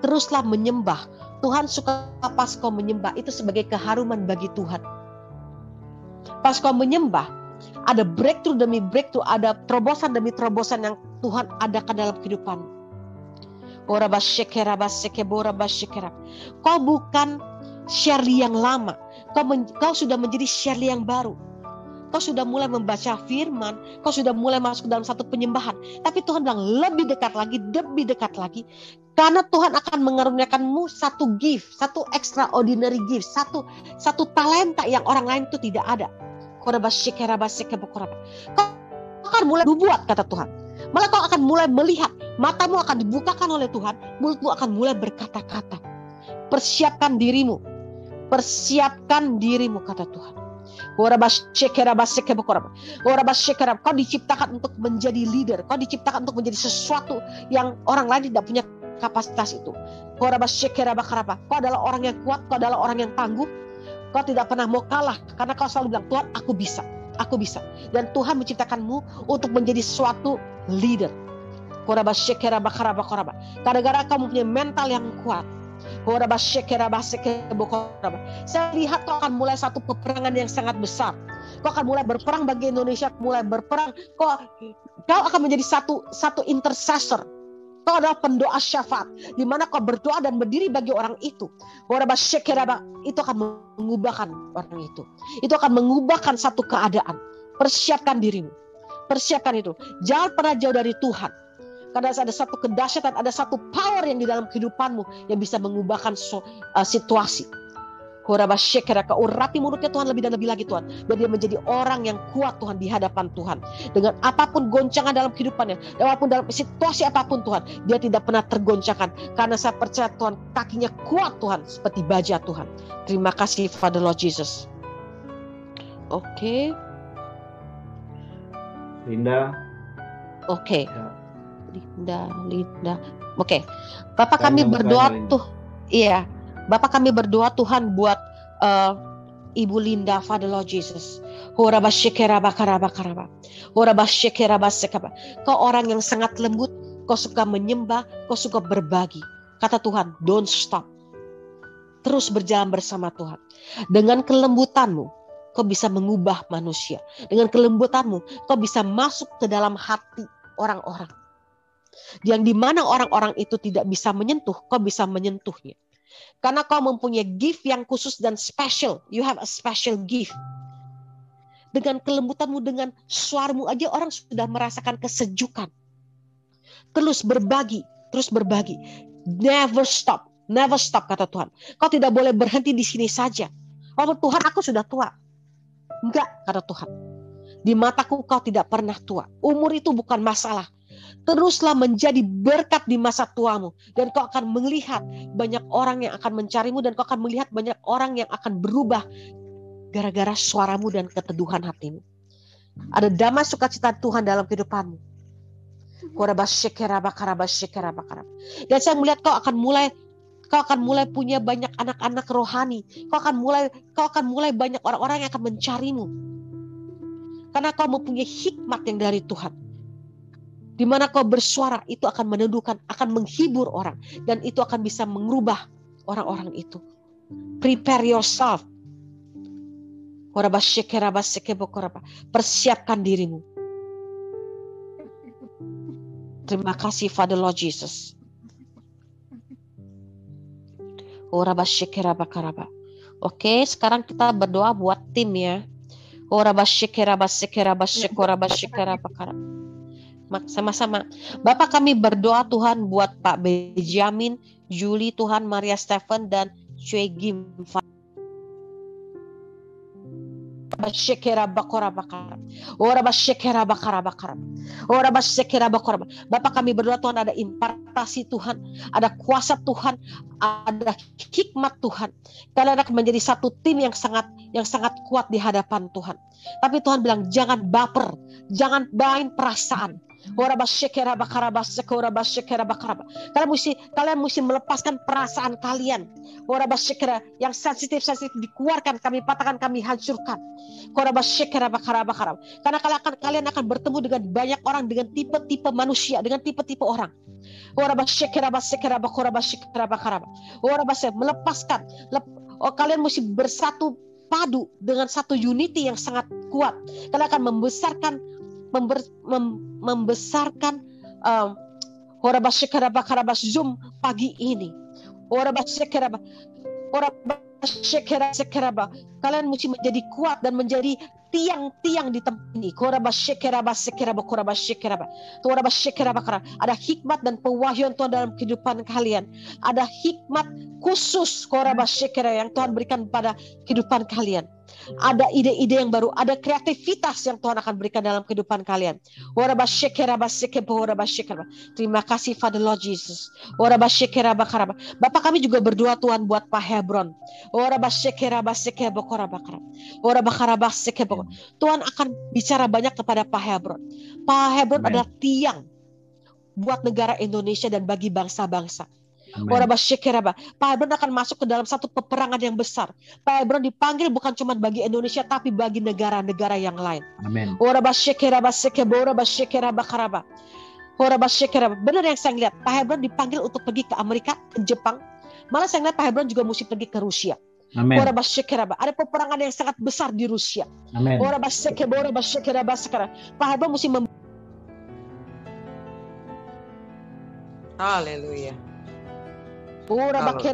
Teruslah menyembah. Tuhan suka pas kau menyembah, itu sebagai keharuman bagi Tuhan. Pas kau menyembah, ada breakthrough demi breakthrough, ada terobosan demi terobosan yang Tuhan adakan dalam kehidupan. Kau bukan Shirley yang lama, kau sudah menjadi Shirley yang baru. Kau sudah mulai membaca firman, kau sudah mulai masuk dalam satu penyembahan. Tapi Tuhan bilang lebih dekat lagi, karena Tuhan akan mengaruniakanmu satu gift, satu extraordinary gift, satu talenta yang orang lain itu tidak ada. Kau akan mulai berbuat, kata Tuhan. Malah kau akan mulai melihat, matamu akan dibukakan oleh Tuhan, mulutmu akan mulai berkata-kata. Persiapkan dirimu, kata Tuhan. Kau diciptakan untuk menjadi leader, kau diciptakan untuk menjadi sesuatu yang orang lain tidak punya kapasitas itu. Kau adalah orang yang kuat, kau adalah orang yang tangguh, kau tidak pernah mau kalah, karena kau selalu bilang, Tuhan aku bisa. Dan Tuhan menciptakanmu untuk menjadi suatu leader. Gara-gara kamu punya mental yang kuat. Saya lihat kau akan mulai satu peperangan yang sangat besar. Kau akan mulai berperang bagi Indonesia, mulai berperang. Kau akan menjadi satu intercessor. Kau adalah pendoa syafaat, di mana kau berdoa dan berdiri bagi orang itu. Itu akan mengubahkan orang itu. Itu akan mengubahkan satu keadaan. Persiapkan dirimu. Persiapkan itu. Jangan pernah jauh dari Tuhan. Karena ada satu kedahsyatan, ada satu power yang di dalam kehidupanmu yang bisa mengubahkan situasi. Kau urapi mulutnya Tuhan lebih dan lebih lagi Tuhan. Biar dia menjadi orang yang kuat Tuhan di hadapan Tuhan. Dengan apapun goncangan dalam kehidupannya, walaupun dalam situasi apapun Tuhan, dia tidak pernah tergoncangkan. Karena saya percaya Tuhan, kakinya kuat Tuhan, seperti baja Tuhan. Terima kasih Father Lord Jesus. Oke. Linda. Oke. Linda. Oke. Bapak kami berdoa tuh. Iya. Bapak kami berdoa Tuhan buat Ibu Linda, Father Lord Jesus. Kau orang yang sangat lembut, kau suka menyembah, kau suka berbagi. Kata Tuhan, don't stop. Terus berjalan bersama Tuhan. Dengan kelembutanmu, kau bisa mengubah manusia. Dengan kelembutanmu, kau bisa masuk ke dalam hati orang-orang. Yang dimana orang-orang itu tidak bisa menyentuh, kau bisa menyentuhnya. Karena kau mempunyai gift yang khusus dan special. You have a special gift. Dengan kelembutanmu, dengan suaramu aja orang sudah merasakan kesejukan. Terus berbagi. Never stop kata Tuhan. Kau tidak boleh berhenti di sini saja. Oh Tuhan, aku sudah tua. Enggak, kata Tuhan. Di mataku kau tidak pernah tua. Umur itu bukan masalah. Teruslah menjadi berkat di masa tuamu. Dan kau akan melihat banyak orang yang akan mencarimu. Dan kau akan melihat banyak orang yang akan berubah gara-gara suaramu dan keteduhan hatimu. Ada damai sukacita Tuhan dalam kehidupanmu. Dan saya melihat kau akan mulai punya banyak anak-anak rohani. Kau akan mulai banyak orang-orang yang akan mencarimu. Karena kau mempunyai hikmat yang dari Tuhan. Di mana kau bersuara, itu akan meneduhkan, akan menghibur orang. Dan itu akan bisa mengubah orang-orang itu. Prepare yourself. Persiapkan dirimu. Terima kasih Father Lord Jesus. Oke, sekarang kita berdoa buat tim ya. Sama-sama. Bapak kami berdoa Tuhan buat Pak Benjamin, Julie, Tuhan, Maria Stephen dan Chue Gim. Bapak, kami berdoa Tuhan, ada impartasi Tuhan, ada kuasa Tuhan, ada hikmat Tuhan. Kalian akan menjadi satu tim yang sangat kuat di hadapan Tuhan. Tapi Tuhan bilang jangan baper, jangan main perasaan. Kalian mesti melepaskan perasaan kalian. Yang sensitif dikeluarkan, kami patahkan, kami hancurkan. Karena kalian akan bertemu dengan banyak orang, dengan tipe-tipe manusia, dengan tipe-tipe orang. Melepaskan. Kalian mesti bersatu padu dengan satu unity yang sangat kuat. Kalian akan membesarkan Zoom pagi ini. Kalian mesti menjadi kuat dan menjadi tiang-tiang di tempat ini. Ada hikmat dan pewahyuan Tuhan dalam kehidupan kalian. Ada hikmat khusus yang Tuhan berikan pada kehidupan kalian. Ada ide-ide yang baru, ada kreativitas yang Tuhan akan berikan dalam kehidupan kalian. Terima kasih Father Lord Jesus. Bapak, kami juga berdoa Tuhan buat Pak Hebron. Tuhan akan bicara banyak kepada Pak Hebron. Pak Hebron adalah tiang buat negara Indonesia dan bagi bangsa-bangsa. Pak Hebron akan masuk ke dalam satu peperangan yang besar. Pak Hebron dipanggil bukan cuma bagi Indonesia, tapi bagi negara-negara yang lain. Amin. Benar yang saya lihat, Pak Hebron dipanggil untuk pergi ke Amerika, ke Jepang. Malah saya lihat Pak Hebron juga mesti pergi ke Rusia. Amin. Ada peperangan yang sangat besar di Rusia. Amin. Pak Hebron mesti Haleluya. Pak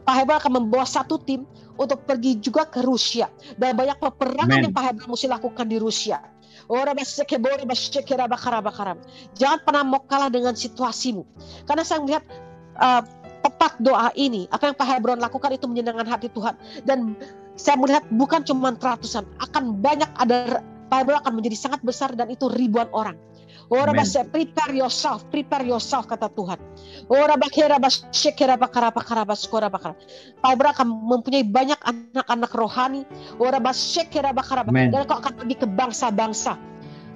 Hebron akan membawa satu tim untuk pergi juga ke Rusia. Dan banyak peperangan yang Pak Hebron mesti lakukan di Rusia. Jangan pernah mau kalah dengan situasimu. Karena saya melihat tepat doa ini, apa yang Pak Hebron lakukan itu menyenangkan hati Tuhan. Dan saya melihat bukan cuma ratusan, akan banyak, ada Pak Hebron akan menjadi sangat besar dan itu ribuan orang. Prepare yourself kata Tuhan. Pak Hebron akan mempunyai banyak anak-anak rohani. Dan kau akan pergi ke bangsa-bangsa.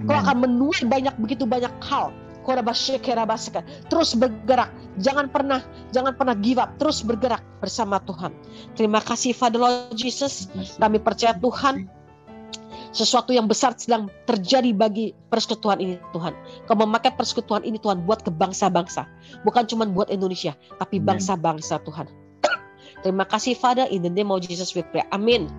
Kau akan menuai begitu banyak hal. Terus bergerak, jangan pernah give up, terus bergerak bersama Tuhan. Terima kasih Father Lord Jesus. Kami percaya Tuhan, sesuatu yang besar sedang terjadi bagi persekutuan ini Tuhan. Kau memakai persekutuan ini Tuhan buat ke bangsa-bangsa. Bukan cuma buat Indonesia, tapi bangsa-bangsa Tuhan. Terima kasih Father, in the name of Jesus we pray. Amin.